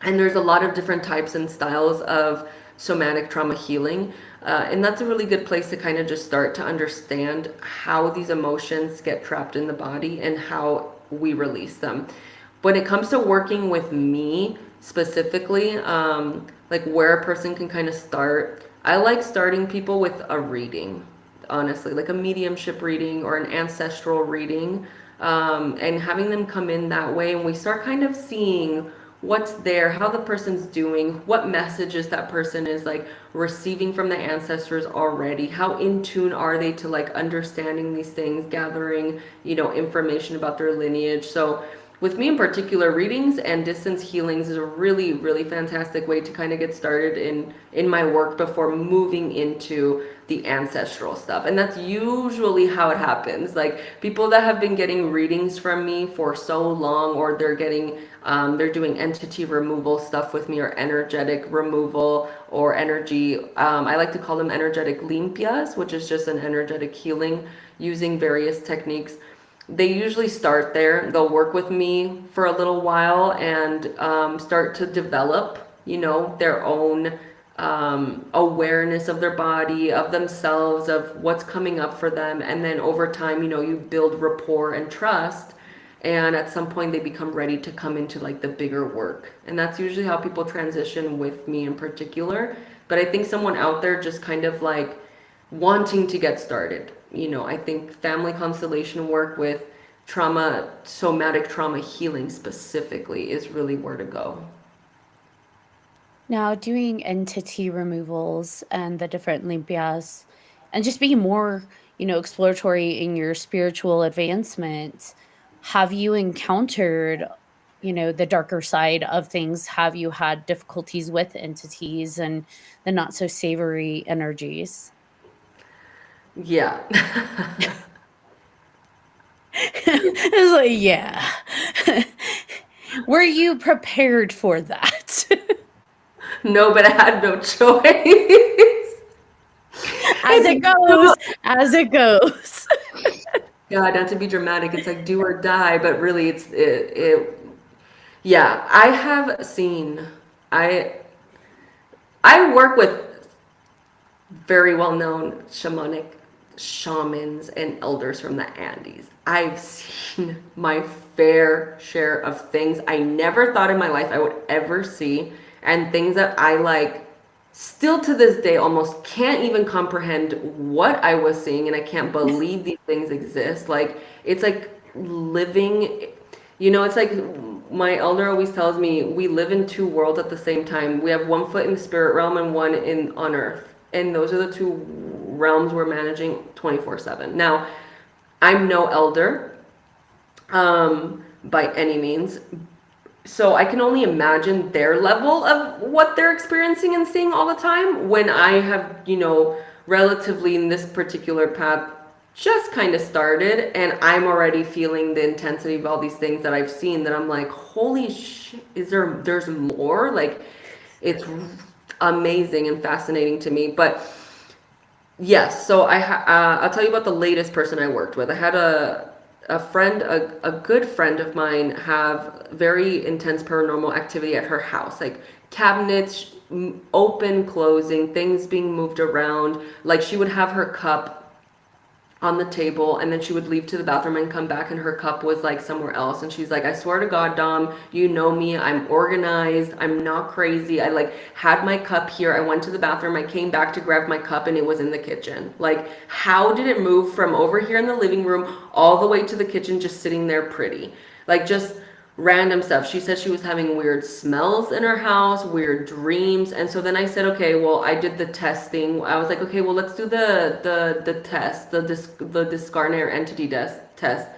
there's a lot of different types and styles of somatic trauma healing. And that's a really good place to kind of just start to understand how these emotions get trapped in the body and how we release them. When it comes to working with me specifically, like where a person can kind of start, I like starting people with a reading, honestly, like a mediumship reading or an ancestral reading, and having them come in that way. And we start kind of seeing what's there, how the person's doing, what messages that person is like receiving from the ancestors already, how in tune are they to like understanding these things, gathering, information about their lineage. So with me in particular, readings and distance healings is a really, really fantastic way to kind of get started in my work before moving into the ancestral stuff. And that's usually how it happens. Like people that have been getting readings from me for so long, or they're doing entity removal stuff with me, or energetic removal, or energy. I like to call them energetic limpias, which is just an energetic healing using various techniques. They usually start there. They'll work with me for a little while and start to develop, their own awareness of their body, of themselves, of what's coming up for them. And then over time, you build rapport and trust. And at some point they become ready to come into like the bigger work. And that's usually how people transition with me in particular. But I think someone out there just kind of like wanting to get started, I think family constellation work with somatic trauma healing specifically is really where to go. Now, doing entity removals and the different limpias and just being more, exploratory in your spiritual advancement, have you encountered, the darker side of things? Have you had difficulties with entities and the not so savory energies? Yeah. It's like, yeah. Were you prepared for that? No, but I had no choice. As it goes. God, not to be dramatic, it's like do or die, but really yeah, I have seen, I work with very well-known shamanic shamans and elders from the Andes. I've seen my fair share of things I never thought in my life I would ever see, and things that I like still to this day almost can't even comprehend what I was seeing, and I can't believe these things exist. Like it's like living, it's like my elder always tells me we live in two worlds at the same time. We have one foot in the spirit realm and one in on earth. And those are the two realms we're managing 24/7. Now, I'm no elder by any means. So I can only imagine their level of what they're experiencing and seeing all the time when I have, relatively in this particular path just kind of started, and I'm already feeling the intensity of all these things that I've seen that I'm like, holy shit, there's more? Like, it's amazing and fascinating to me. But yes, so I'll tell you about the latest person I worked with. I had a friend, a good friend of mine, have very intense paranormal activity at her house, like cabinets open, closing, things being moved around. Like she would have her cup on the table, and then she would leave to the bathroom and come back and her cup was like somewhere else, and she's like, I swear to God, Dom, you know me, I'm organized, I'm not crazy. I like had my cup here, I went to the bathroom, I came back to grab my cup, and it was in the kitchen. Like, how did it move from over here in the living room all the way to the kitchen, just sitting there pretty? Like, just random stuff. She said she was having weird smells in her house, weird dreams. And so then I said, okay, well, I did the testing. I was like, okay, well, let's do the test, the Discarnate entity test.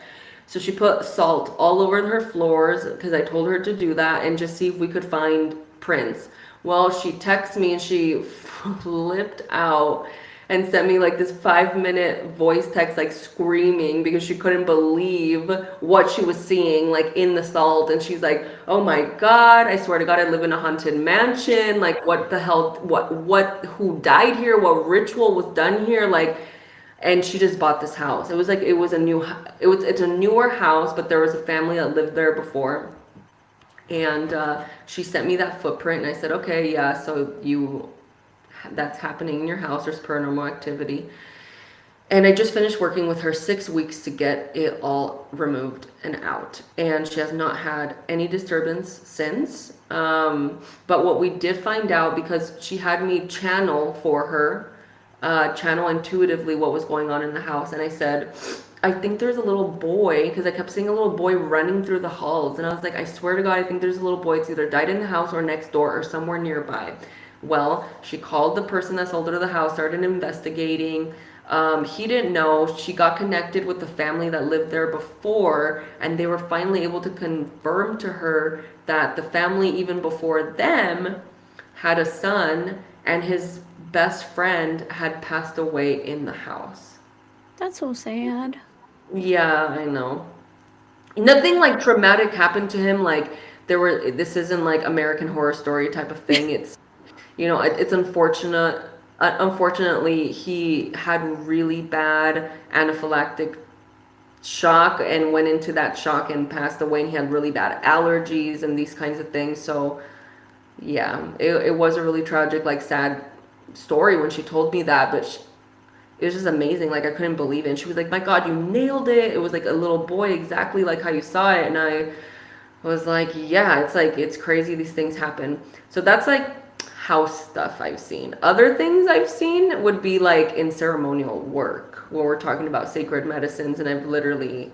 So she put salt all over her floors because I told her to do that, and just see if we could find prints. Well, she texted me and she flipped out and sent me like this 5-minute voice text, like screaming because she couldn't believe what she was seeing, like in the salt. And she's like, oh my God, I swear to God, I live in a haunted mansion. Like, what the hell, who died here? What ritual was done here? Like, and she just bought this house. It was like, it's a newer house, but there was a family that lived there before. And she sent me that footprint, and I said, okay, yeah, so that's happening in your house, there's paranormal activity. And I just finished working with her 6 weeks to get it all removed and out, and she has not had any disturbance since. But what we did find out, because she had me channel for her, channel intuitively what was going on in the house, and I said, I think there's a little boy, because I kept seeing a little boy running through the halls, and I was like, I swear to God, I think there's a little boy. It's either died in the house or next door or somewhere nearby. Well, she called the person that sold her the house, started investigating. He didn't know. She got connected with the family that lived there before, and they were finally able to confirm to her that the family, even before them, had a son, and his best friend had passed away in the house. That's so sad. Yeah, I know. Nothing like traumatic happened to him. Like, this isn't like American Horror Story type of thing. It's, it's unfortunate. Unfortunately, he had really bad anaphylactic shock and went into that shock and passed away, and he had really bad allergies and these kinds of things. So yeah, it was a really tragic, like, sad story when she told me that, but it was just amazing. Like, I couldn't believe it. And she was like, my God, you nailed it. It was like a little boy, exactly like how you saw it. And I was like, yeah, it's like, it's crazy these things happen. So that's like house stuff I've seen. Other things I've seen would be like in ceremonial work, when we're talking about sacred medicines, and I've literally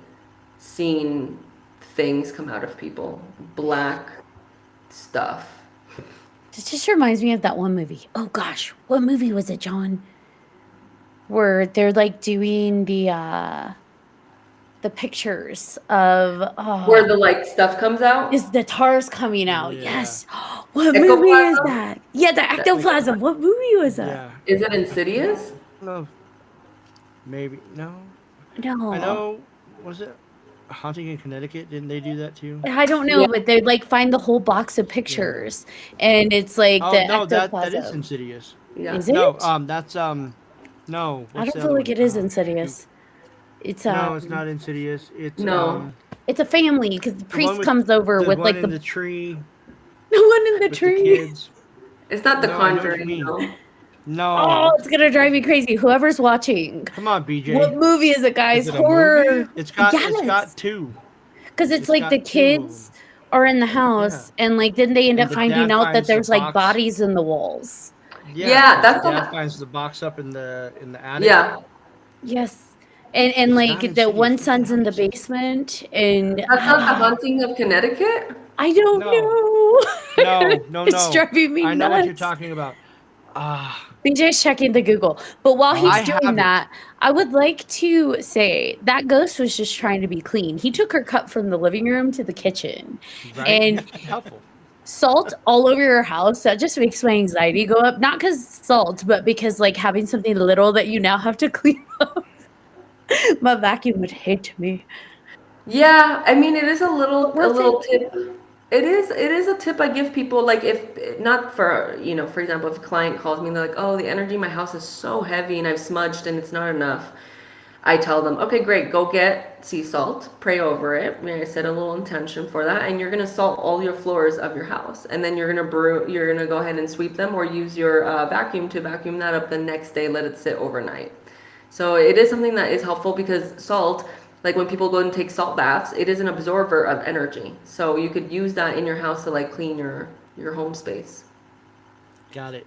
seen things come out of people, black stuff. This just reminds me of that one movie. Oh gosh, what movie was it, John? Where they're like doing the pictures of Where the like stuff comes out? is the TARS coming out? Yeah. Yes. What movie is Ectoplasm? that? Yeah, the ectoplasm. What movie was that? Yeah. Is it Insidious? No. Maybe. No. No, I know. Was it Haunting in Connecticut? Didn't they do that too? I don't know, Yeah. but they like find the whole box of pictures, and it's like Oh the no, that ectoplasm. is Insidious. Yeah. Is it? No, that's no. I what's don't the feel other like one? it is Oh, Insidious. It's No, it's not Insidious. It's No. It's a family because the one priest with comes over the with one like in the the tree one in the with tree. the kids. It's not The No, I know what you Conjuring, mean. though. No. Oh, it's gonna drive me crazy. Whoever's watching, Come on, BJ. what movie is it, guys? Is it a Horror. movie? It's got Yes. two. Because it's It's like the got two of 'em. kids are in the house, and like then they end And up the finding dad out that finds the there's like box. bodies in the walls. Yeah, that's the dad what- finds the box up in the attic. Yeah, Yes. And It's like not the Insidious. one What the son's in hell the is it? basement, and that's not the Haunting of Connecticut. I don't No. know. No, It's driving me I know what you're nuts. talking about. Ah, BJ's checking the Google. But while I he's have doing it. that, I would like to say that ghost was just trying to be clean. He took her cup from the living room to the kitchen. right. And Helpful. salt all over your house, that just makes my anxiety go up. Not because salt, but because like having something little that you now have to clean up. My vacuum would hate me. Yeah, I mean, it is a little Worth tip. It is a tip I give people. Like, if not for, for example, if a client calls me and they're like, "Oh, the energy in my house is so heavy and I've smudged and it's not enough," I tell them, "Okay, great, go get sea salt, pray over it." I mean, I set a little intention for that, and you're gonna salt all your floors of your house, and then you're gonna go ahead and sweep them, or use your vacuum to vacuum that up the next day. Let it sit overnight. So it is something that is helpful, because salt, like when people go and take salt baths, it is an absorber of energy. So you could use that in your house to like clean your home space. Got it.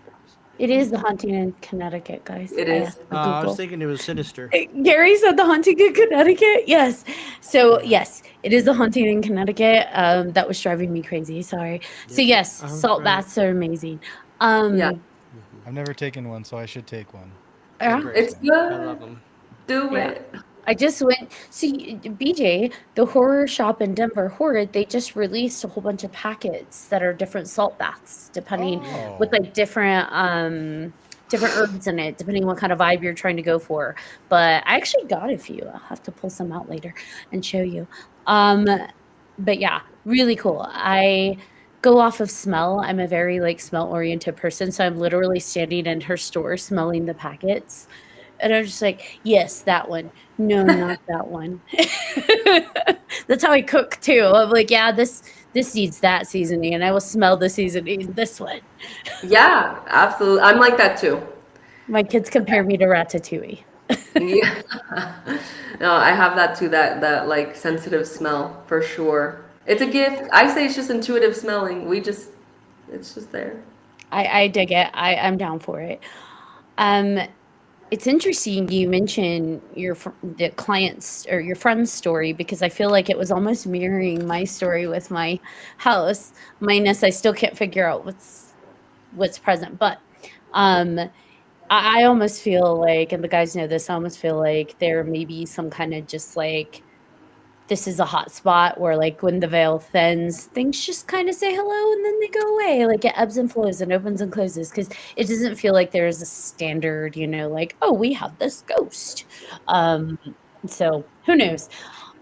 It is the haunting in Connecticut, guys. It I is. asked for I was Google. thinking it was Sinister. Gary said the haunting in Connecticut. Yes. So yes, it is the haunting in Connecticut. That was driving me crazy. Sorry. So Yeah, yes, salt right. baths are amazing. Yeah. I've never taken one, so I should take one. Yeah. Great It's stuff. I good. love them. Do Yeah. it. I just went. See, BJ, the horror shop in Denver, Horrid, they just released a whole bunch of packets that are different salt baths, depending with Oh. like different herbs in it, depending what kind of vibe you're trying to go for. But I actually got a few. I'll have to pull some out later and show you. But yeah, really cool. I go off of smell. I'm a very like smell oriented person, so I'm literally standing in her store smelling the packets. And I'm just like, yes, that one. No, not that one. That's how I cook too. I'm like, yeah, this needs that seasoning, and I will smell the seasoning in this one. Yeah, absolutely. I'm like that too. My kids compare me to Ratatouille. Yeah. No, I have that too, that like sensitive smell for sure. It's a gift. I say it's just intuitive smelling. It's just there. I dig it. I'm down for it. It's interesting you mention the client's or your friend's story, because I feel like it was almost mirroring my story with my house, minus I still can't figure out what's present. But I almost feel like, and the guys know this, I almost feel like there may be some kind of just like, this is a hot spot where like when the veil thins, things just kind of say hello and then they go away. Like it ebbs and flows and opens and closes, because it doesn't feel like there's a standard, like, oh, we have this ghost. So who knows?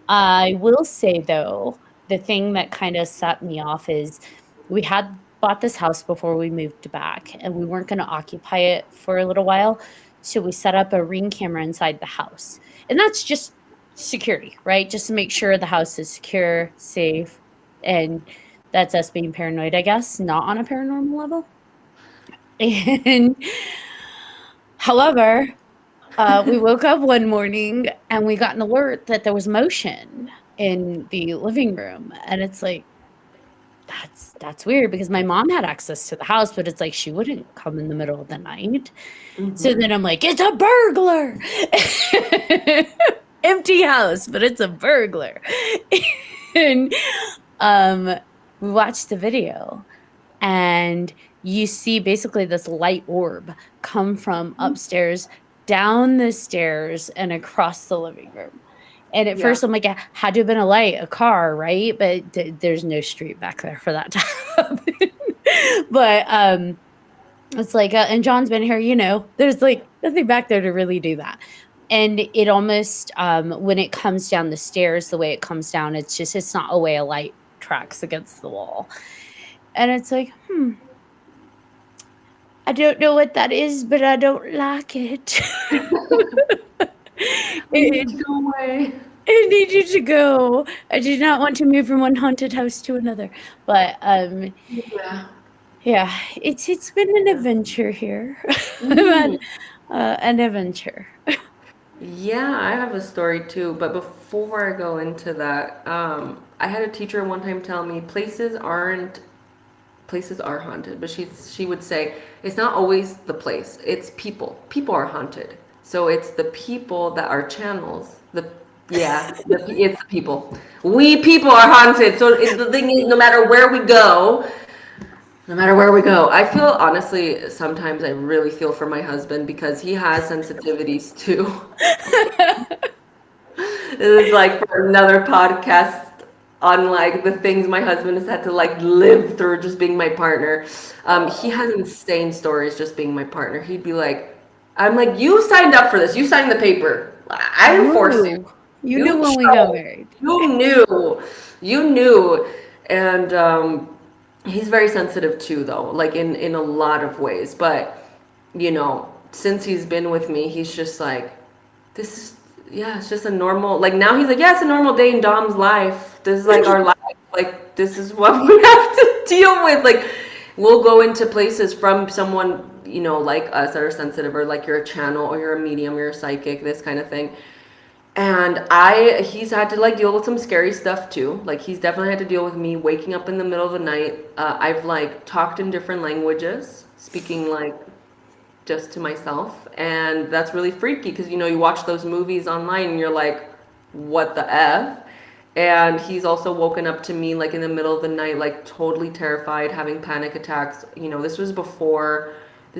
I will say though, the thing that kind of set me off is we had bought this house before we moved back, and we weren't going to occupy it for a little while. So we set up a Ring camera inside the house. And that's just security, right? Just to make sure the house is secure, safe, and that's us being paranoid, I guess, not on a paranormal level. And however, we woke up one morning and we got an alert that there was motion in the living room, and it's like, that's weird, because my mom had access to the house, but it's like she wouldn't come in the middle of the night. So then I'm like, it's a burglar. Empty house, but it's a burglar. And we watched the video, and you see basically this light orb come from upstairs, down the stairs, and across the living room. And at first I'm like, it had to have been a light, a car, right? But there's no street back there for that to happen. But it's like, and John's been here, there's like nothing back there to really do that. And it almost, when it comes down the stairs, the way it comes down, it's not a way a light tracks against the wall. And it's like, I don't know what that is, but I don't like it. It needs to go away. I need you to go. I do not want to move from one haunted house to another. But Yeah. Yeah, it's been an adventure here. I've Mm. had an adventure. Yeah, I have a story too, but before I go into that, I had a teacher one time tell me places are haunted, but she would say it's not always the place, it's people. People are haunted. So it's the people that are channels. It's the people. We people are haunted. So the thing is, no matter where we go, I feel honestly sometimes I really feel for my husband because he has sensitivities too. This is like for another podcast on like the things my husband has had to like live through just being my partner. He has insane stories just being my partner. He'd be like, I'm like, you signed up for this. You signed the paper. I didn't You force you. knew. You knew You when we got chose. married. You knew. You knew. And he's very sensitive too, though, like in a lot of ways. But since he's been with me, he's just like, this is yeah, it's just a normal like now he's like, yeah, it's a normal day in Dom's life. This is like our life. Like this is what we have to deal with. Like we'll go into places from someone, like us that are sensitive or like you're a channel or you're a medium, you're a psychic, this kind of thing. And he's had to like deal with some scary stuff too. Like he's definitely had to deal with me waking up in the middle of the night. I've like talked in different languages, speaking like just to myself, and that's really freaky because you watch those movies online and you're like, what the f. And he's also woken up to me like in the middle of the night, like totally terrified, having panic attacks. This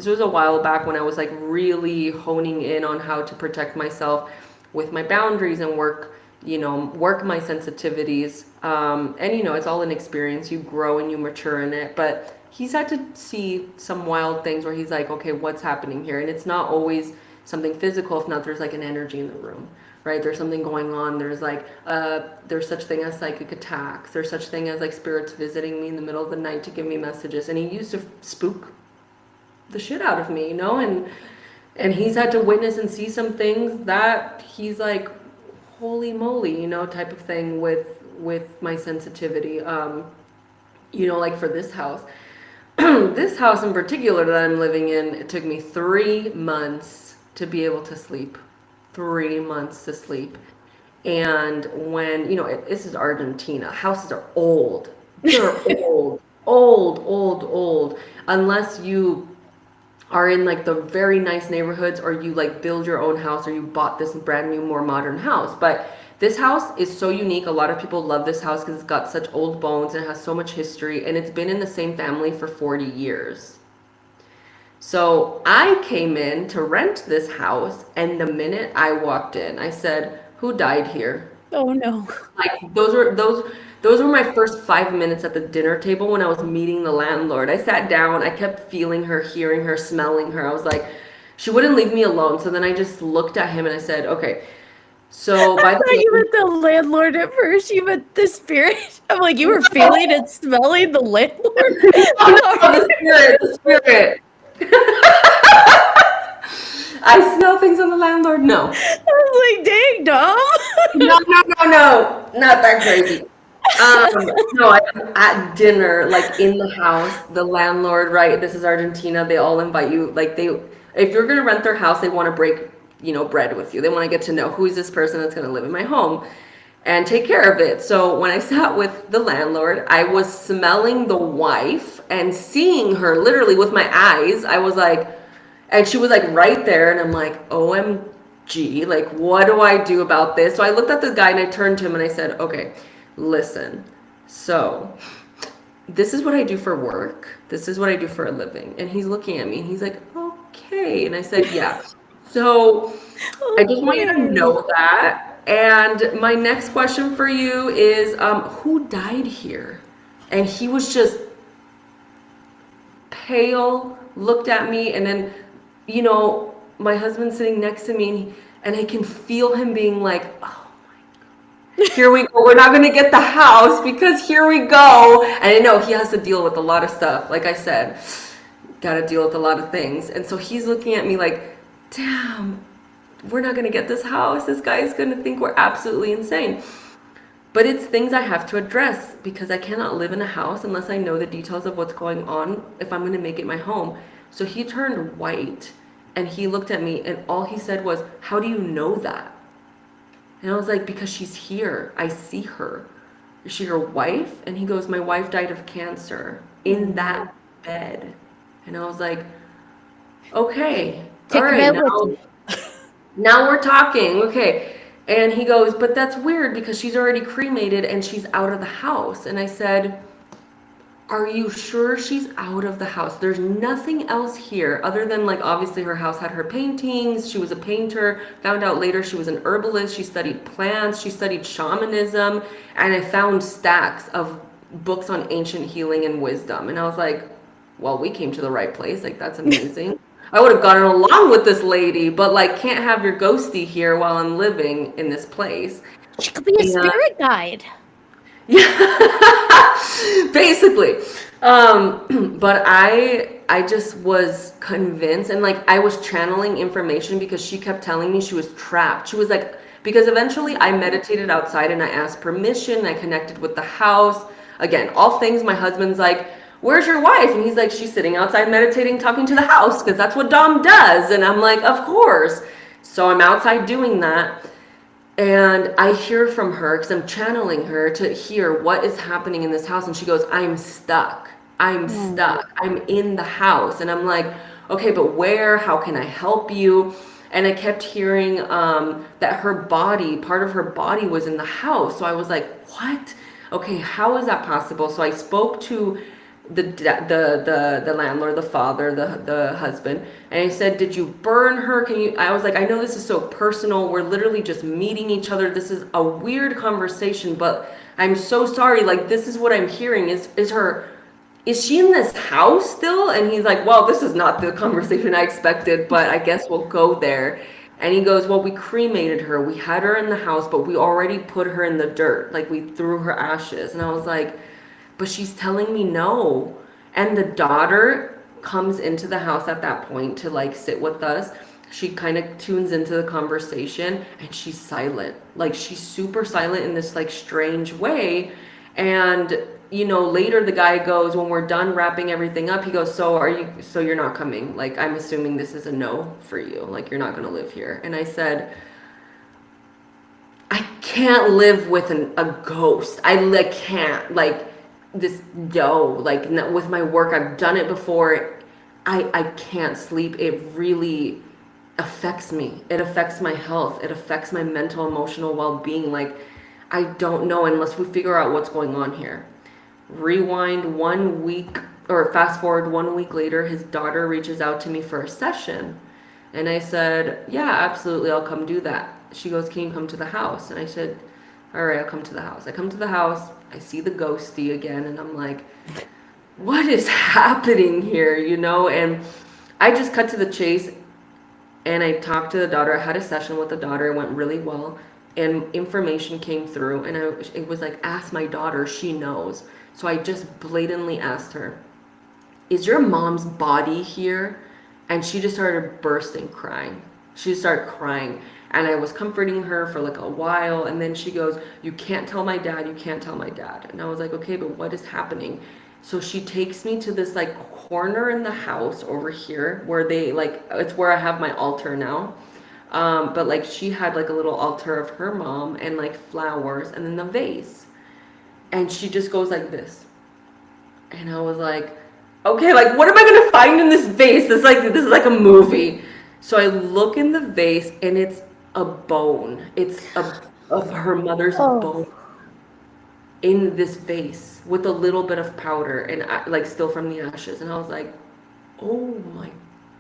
was a while back when I was like really honing in on how to protect myself with my boundaries and work my sensitivities. And it's all an experience. You grow and you mature in it, but he's had to see some wild things where he's like, okay, what's happening here? And it's not always something physical. If not, there's like an energy in the room, right? There's something going on. There's like, there's such thing as psychic attacks. There's such thing as like spirits visiting me in the middle of the night to give me messages. And he used to spook the shit out of me, and he's had to witness and see some things that he's like, holy moly, type of thing with my sensitivity. Like for this house. This house in particular that I'm living in, it took me 3 months to be able to sleep. 3 months to sleep. And when, this is Argentina. Houses are old. They're old. Unless you are in like the very nice neighborhoods or you like build your own house or you bought this brand new, more modern house. But this house is so unique. A lot of people love this house because it's got such old bones and it has so much history, and it's been in the same family for 40 years. So I came in to rent this house, and the minute I walked in, I said, who died here? Oh no. Like those were my first 5 minutes at the dinner table when I was meeting the landlord. I sat down, I kept feeling her, hearing her, smelling her. I was like, she wouldn't leave me alone. So then I just looked at him and I said, okay. So I by the thought you meant the landlord at first. You meant the spirit. I'm like, you were feeling and smelling the landlord. the spirit. I smell things on the landlord. No. I was like, dang, Dom. No, not that crazy. No, at dinner, like in the house, the landlord, right? This is Argentina. They all invite you. Like if you're gonna rent their house, they want to break, bread with you. They want to get to know who is this person that's gonna live in my home and take care of it. So when I sat with the landlord, I was smelling the wife and seeing her literally with my eyes. I was like, and she was like right there, and I'm like, OMG, like what do I do about this? So I looked at the guy and I turned to him and I said, okay, listen, so this is what I do for work. This is what I do for a living. And he's looking at me and he's like, okay. And I said, yeah. So I just want you to know that. And my next question for you is, who died here? And he was just pale, looked at me, and then, my husband's sitting next to me, and I can feel him being like, oh my God, here we go. We're not going to get the house because here we go. And I know he has to deal with a lot of stuff. Like I said, got to deal with a lot of things. And so he's looking at me like, damn, we're not going to get this house. This guy's going to think we're absolutely insane. But it's things I have to address because I cannot live in a house unless I know the details of what's going on if I'm going to make it my home. So he turned white and he looked at me and all he said was, "How do you know that?" And I was like, "Because she's here. I see her. Is she your wife?" And he goes, "My wife died of cancer in that bed." And I was like, "Okay, Take all a right, bed with you. now we're talking." Okay. And he goes, "But that's weird because she's already cremated and she's out of the house." And I said, "Are you sure she's out of the house? There's nothing else here other than, like, obviously her house had her paintings. She was a painter. Found out later she was an herbalist. She studied plants. She studied shamanism. And I found stacks of books on ancient healing and wisdom." And I was like, "Well, we came to the right place. Like, that's amazing. I would have gotten along with this lady, but, like, can't have your ghosty here while I'm living in this place." She could be a And spirit guide. yeah, basically. But I just was convinced, and like I was channeling information because she kept telling me she was trapped. She was like, because eventually I meditated outside and I asked permission. I connected with the house. Again, all things my husband's like, "Where's your wife?" And he's like, "She's sitting outside meditating, talking to the house," because that's what Dom does. And I'm like, "Of course." So I'm outside doing that. And I hear from her because I'm channeling her to hear what is happening in this house. And she goes, "I'm stuck. I'm stuck. I'm in the house." And I'm like, "Okay, but where? How can I help you?" And I kept hearing that her body, part of her body was in the house. So I was like, "What? Okay, how is that possible?" So I spoke to the landlord, the father, the husband, and I said, "Did you burn her? Can you?" I was like, "I know this is so personal. We're literally just meeting each other. This is a weird conversation, but I'm so sorry. Like, this is what I'm hearing. Is she in this house still?" And he's like, "Well, this is not the conversation I expected, but I guess we'll go there." And he goes, "Well, we cremated her. We had her in the house, but we already put her in the dirt. Like, we threw her ashes." And I was like, "But she's telling me no." And the daughter comes into the house at that point to like sit with us. She kind of tunes into the conversation and she's silent. Like, she's super silent in this like strange way. And later the guy goes, when we're done wrapping everything up, he goes, so you're not coming? Like, I'm assuming this is a no for you. Like, you're not going to live here." And I said, "I can't live with a ghost. I like can't, like, this like with my work, I've done it before. I can't sleep. It really affects me. It affects my health. It affects my mental, emotional well-being. Like, I don't know unless we figure out what's going on here." Rewind 1 week, or fast forward 1 week later, his daughter reaches out to me for a session. And I said, "Yeah, absolutely, I'll come do that." She goes, "Can you come to the house?" And I said, "All right, I'll come to the house." I come to the house. I see the ghosty again, and I'm like, "What is happening here?" And I just cut to the chase, and I talked to the daughter. I had a session with the daughter. It went really well, and information came through, and it was like, "Ask my daughter. She knows." So I just blatantly asked her, "Is your mom's body here?" And she just started bursting crying. She started crying. And I was comforting her for like a while. And then she goes, "You can't tell my dad. You can't tell my dad." And I was like, "Okay, but what is happening?" So she takes me to this like corner in the house over here where it's where I have my altar now. But like she had like a little altar of her mom and like flowers and then the vase. And she just goes like this. And I was like, "Okay, like, what am I going to find in this vase? This is like a movie." So I look in the vase and it's a bone. It's of her mother's bone in this vase with a little bit of powder and like still from the ashes. And I was like, "Oh my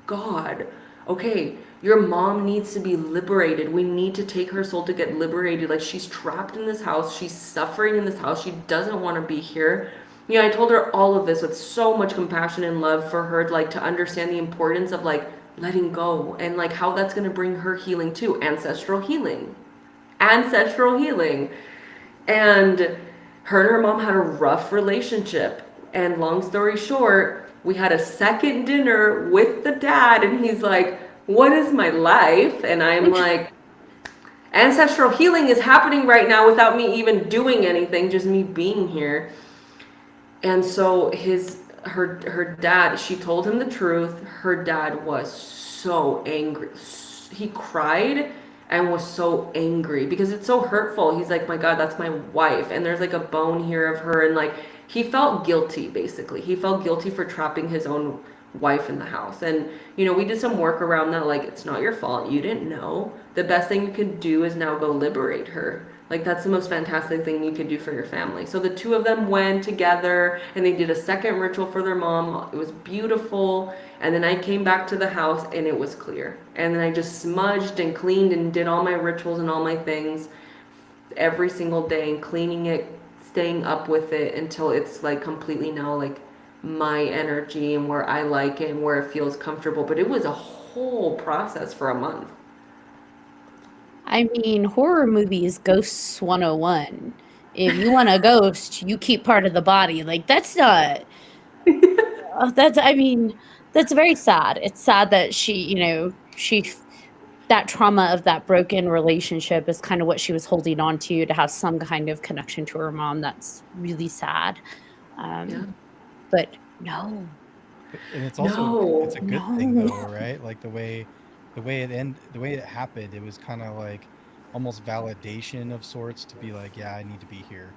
God. Okay, your mom needs to be liberated. We need to take her soul to get liberated. Like, she's trapped in this house. She's suffering in this house. She doesn't want to be here." I told her all of this with so much compassion and love for her, like, to understand the importance of like letting go and like how that's going to bring her healing too. Ancestral healing. And her and her mom had a rough relationship. And long story short, we had a second dinner with the dad, and he's like, "What is my life?" And I'm like, Ancestral healing is happening right now without me even doing anything, just me being here. And so her dad, she told him the truth. Her dad was so angry. He cried and was so angry because it's so hurtful. He's like, my God, that's my wife. And there's like a bone here of her. And like, he felt guilty, basically. He felt guilty for trapping his own wife in the house. And, you know, we did some work around that. Like, it's not your fault. You didn't know. The best thing you can do is now go liberate her. Like, that's the most fantastic thing you could do for your family. So the two of them went together and they did a second ritual for their mom. It was beautiful. And then I came back to the house and it was clear. And then I just smudged and cleaned and did all my rituals and all my things every single day and cleaning it, staying up with it until it's like completely now like my energy and where I like it and where it feels comfortable. But it was a whole process for a month. I mean, horror movies, Ghosts 101. If you want a ghost, you keep part of the body. Like, that's not. I mean, that's very sad. It's sad that that trauma of that broken relationship is kind of what she was holding on to have some kind of connection to her mom. That's really sad. Yeah. But no. And it's also it's a good thing though, right? Like the way it happened, it was kind of like almost validation of sorts to be like, yeah, I need to be here,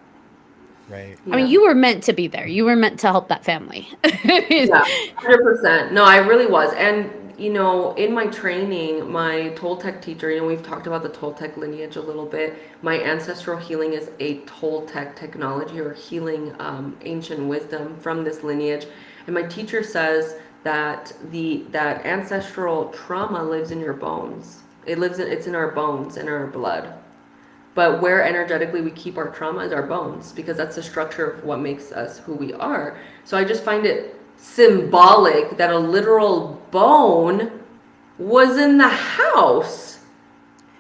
right? I mean, you were meant to be there. You were meant to help that family. Yeah, 100%. No, I really was. And, you know, in my training, my Toltec teacher, you know, we've talked about the Toltec lineage a little bit. My ancestral healing is a Toltec technology or healing ancient wisdom from this lineage. And my teacher says that that ancestral trauma lives in your bones. It's in our bones, in our blood. But where energetically we keep our trauma is our bones, because that's the structure of what makes us who we are. So I just find it symbolic that a literal bone was in the house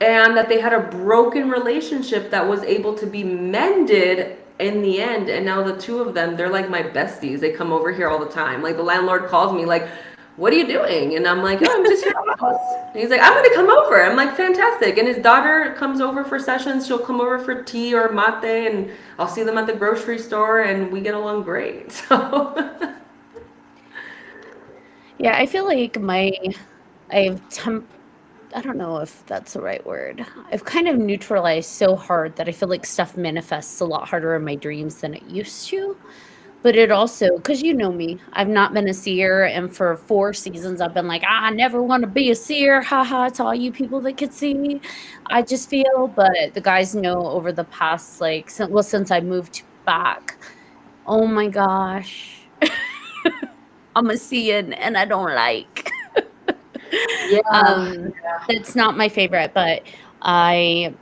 and that they had a broken relationship that was able to be mended in the end. And now the two of them, they're like my besties. They come over here all the time. Like the landlord calls me like, what are you doing? And I'm like, oh, I'm just here at the house. And he's like, I'm going to come over. I'm like, fantastic. And his daughter comes over for sessions. She'll come over for tea or mate, and I'll see them at the grocery store, and we get along great. So yeah, I feel like I don't know if that's the right word. I've kind of neutralized so hard that I feel like stuff manifests a lot harder in my dreams than it used to. But it also, because you know me, I've not been a seer. And for 4 seasons, I've been like, I never want to be a seer. Haha, to all you people that could see me. I just feel, but the guys know over the past, like, since I moved back, oh my gosh. I'm a seeing and I don't like. That's not my favorite, but I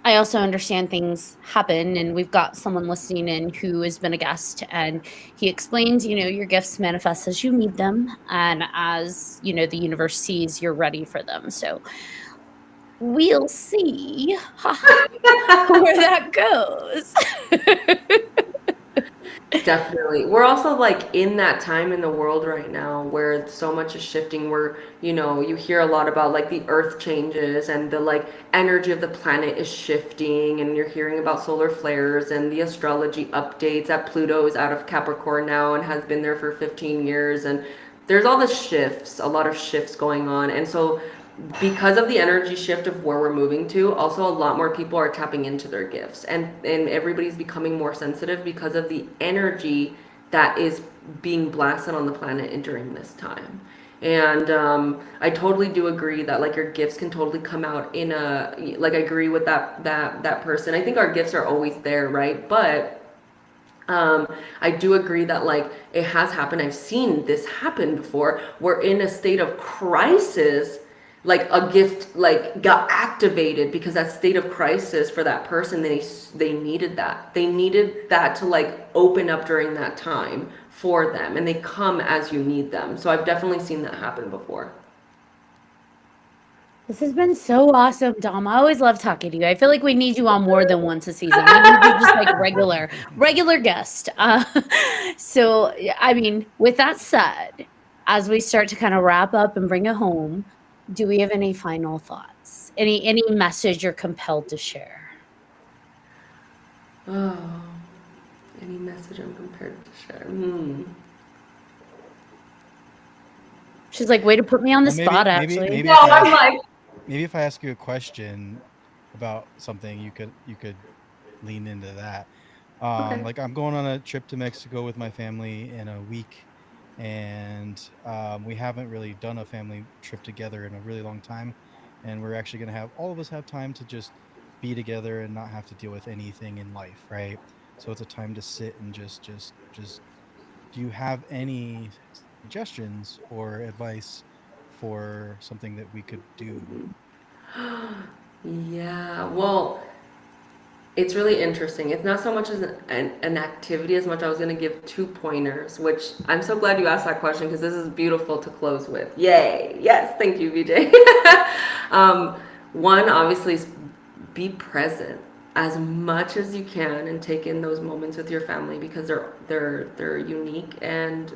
also understand things happen, and we've got someone listening in who has been a guest, and he explains, your gifts manifest as you need them, and as, the universe sees you're ready for them. So we'll see where that goes. Definitely. We're also like in that time in the world right now where so much is shifting, where, you hear a lot about like the earth changes and the like energy of the planet is shifting, and you're hearing about solar flares and the astrology updates that Pluto is out of Capricorn now and has been there for 15 years. And there's all the shifts, a lot of shifts going on. And so because of the energy shift of where we're moving to, also a lot more people are tapping into their gifts, and everybody's becoming more sensitive because of the energy that is being blasted on the planet during this time. And I totally do agree that like your gifts can totally come out in I agree with that person. I think our gifts are always there, right? But I do agree that like it has happened. I've seen this happen before. We're in a state of crisis, like a gift like got activated because that state of crisis for that person, they needed that to like open up during that time for them, and they come as you need them. So I've definitely seen that happen before. This has been so awesome, Dom. I always love talking to you. I feel like we need you on more than once a season. We need you just like regular guest. So I mean, with that said, as we start to kind of wrap up and bring it home, do we have any final thoughts? thoughts? Any message you're compelled to share? Oh, any message I'm compared to share? She's like, way to put me on the Well, maybe spot, maybe actually. maybe No, if I I'm ask like, maybe if I ask you a question about something, you could lean into that. okay. Like I'm going on a trip to Mexico with my family in a week, and we haven't really done a family trip together in a really long time, and we're actually gonna have all of us have time to just be together and not have to deal with anything in life, right? So it's a time to sit and just. Do you have any suggestions or advice for something that we could do? Yeah, well, it's really interesting. It's not so much as an activity as much I was going to give 2 pointers, which I'm so glad you asked that question because this is beautiful to close with. Yay. Yes, thank you, VJ. um, one, obviously, is be present as much as you can and take in those moments with your family because they're unique and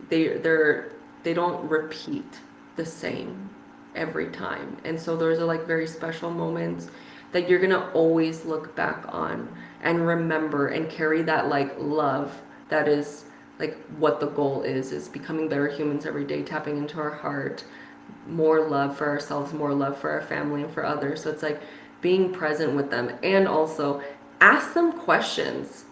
they don't repeat the same every time. And so those are like very special moments that you're gonna always look back on and remember and carry that like love that is like what the goal is becoming better humans every day, tapping into our heart, more love for ourselves, more love for our family and for others. So it's like being present with them and also ask them questions.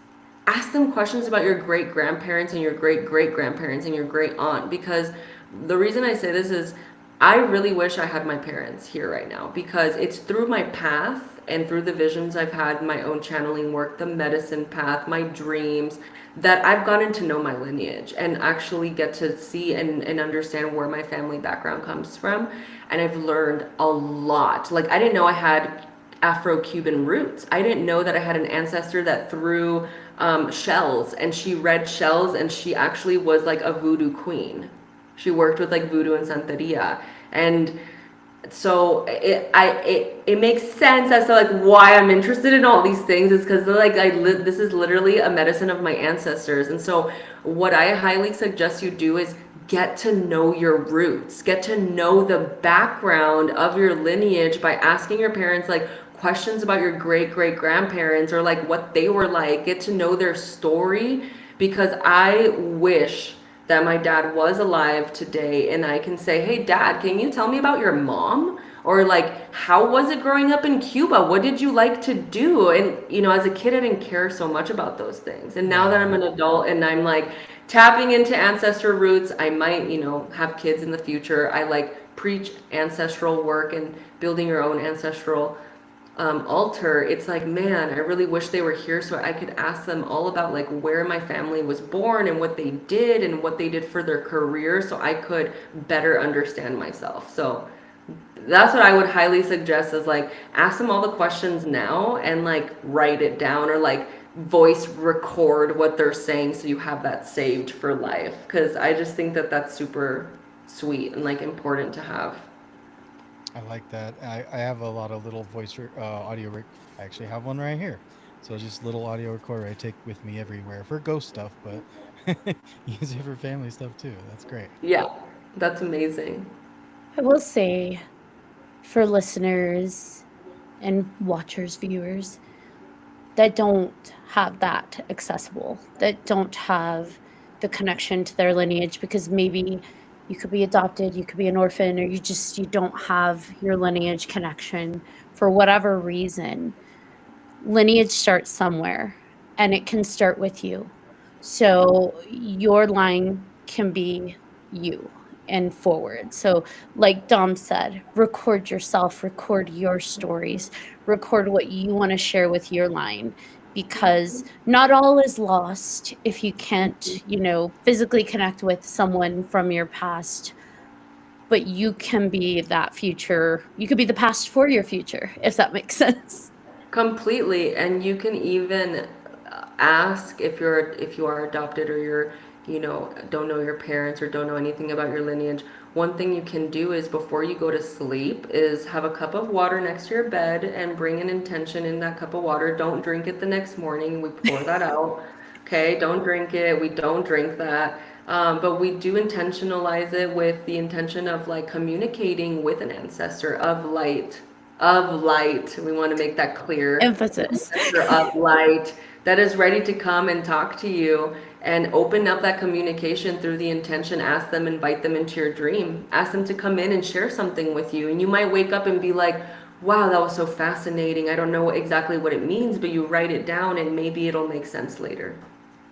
Ask them questions about your great grandparents and your great great grandparents and your great aunt, because the reason I say this is I really wish I had my parents here right now, because it's through my path and through the visions I've had, my own channeling work, the medicine path, my dreams, that I've gotten to know my lineage and actually get to see and understand where my family background comes from. And I've learned a lot. Like, I didn't know I had Afro-Cuban roots. I didn't know that I had an ancestor that threw shells, and she read shells, and she actually was like a voodoo queen. She worked with like voodoo and santeria, and so it makes sense as to like why I'm interested in all these things is because like this is literally a medicine of my ancestors. And so what I highly suggest you do is get to know your roots, get to know the background of your lineage by asking your parents like questions about your great great grandparents or like what they were like. Get to know their story, because I wish that my dad was alive today and I can say, hey dad, can you tell me about your mom? Or like, how was it growing up in Cuba? What did you like to do? And you know, as a kid I didn't care so much about those things. And now that I'm an adult and I'm like tapping into ancestor roots, I might, you know, have kids in the future. I like preach ancestral work and building your own ancestral altar. It's like, man, I really wish they were here so I could ask them all about like where my family was born and what they did and what they did for their career, so I could better understand myself. So that's what I would highly suggest, is like ask them all the questions now and like write it down or like voice record what they're saying so you have that saved for life, because I just think that that's super sweet and like important to have. I like that. I have a lot of little audio. I actually have one right here. So it's just little audio recorder I take with me everywhere for ghost stuff, but use it for family stuff too. That's great. Yeah, that's amazing. I will say, for listeners and watchers, viewers that don't have that accessible, that don't have the connection to their lineage, because maybe you could be adopted, you could be an orphan, or you don't have your lineage connection for whatever reason. Lineage starts somewhere, and it can start with you. So your line can be you and forward. So, like Dom said, record yourself, record your stories, record what you want to share with your line, because not all is lost if you can't, physically connect with someone from your past. But you can be that future. You could be the past for your future, if that makes sense. Completely. And you can even ask if you are adopted or you're, don't know your parents or don't know anything about your lineage. One thing you can do is, before you go to sleep, is have a cup of water next to your bed and bring an intention in that cup of water. Don't drink it the next morning. We pour that out. Okay, don't drink it. We don't drink that. But we do intentionalize it with the intention of like communicating with an ancestor of light. Of light. We want to make that clear. Emphasis. Ancestor of light that is ready to come and talk to you and open up that communication through the intention. Ask them, invite them into your dream. Ask them to come in and share something with you. And you might wake up and be like, wow, that was so fascinating. I don't know exactly what it means, but you write it down and maybe it'll make sense later.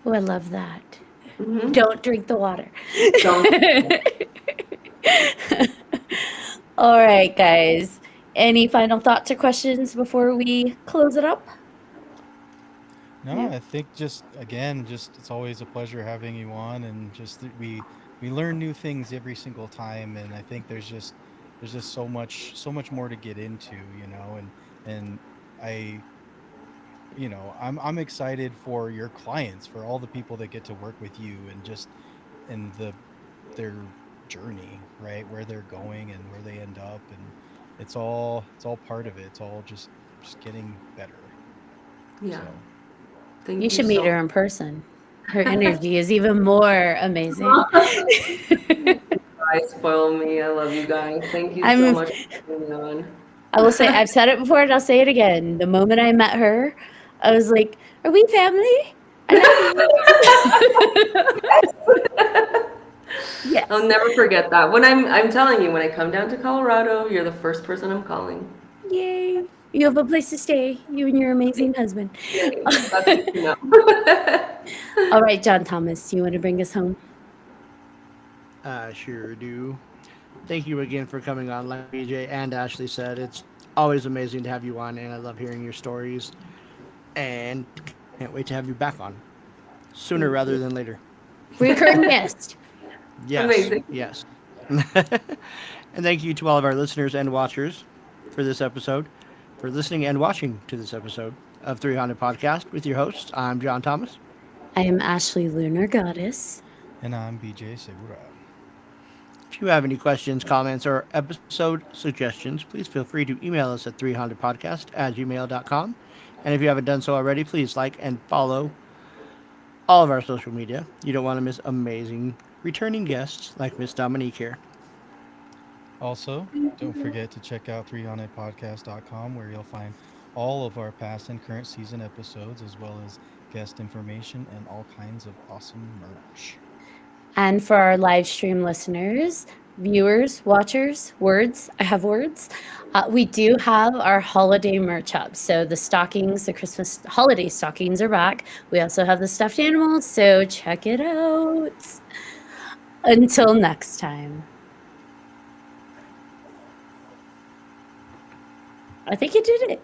Oh, I love that. Mhm. Don't drink the water. Don't. All right, guys. Any final thoughts or questions before we close it up? No, Yeah. I think just again, just it's always a pleasure having you on, and just that we learn new things every single time, and I think there's just so much more to get into, you know, and I I'm excited for your clients, for all the people that get to work with you, and just in their journey, right, where they're going and where they end up, and it's all part of it. It's all just getting better. Yeah. So Thank You should meet so her in person. Her energy is even more amazing. guys spoil me. I love you guys. Thank you so I'm much for having me on. I will say I've said it before and I'll say it again. The moment I met her, I was like, "Are we family? I love you." Yes. I'll never forget that. When I'm telling you, when I come down to Colorado, you're the first person I'm calling. Yay. You have a place to stay, you and your amazing husband. Yay. That's good to know. All right, John Thomas, you want to bring us home? I sure do. Thank you again for coming on. Like BJ and Ashley said, it's always amazing to have you on, and I love hearing your stories. And can't wait to have you back on sooner rather than later. Recurring guest. Yes. Amazing. Yes. And thank you to all of our listeners and watchers for this episode, for listening and watching to this episode of 300 Podcast with your host. I'm John Thomas. I am Ashley Lunar Goddess. and I'm BJ Segura. If you have any questions, comments, or episode suggestions, please feel free to email us at 300podcast@gmail.com. And if you haven't done so already, please like and follow all of our social media. You don't want to miss amazing returning guests like Miss Dominique here. Also, don't forget to check out 300podcast.com, where you'll find all of our past and current season episodes, as well as guest information and all kinds of awesome merch. And for our live stream listeners, viewers, watchers, words, I have words. We do have our holiday merch up. So the stockings, the Christmas holiday stockings are back. We also have the stuffed animals, so check it out. Until next time. I think you did it.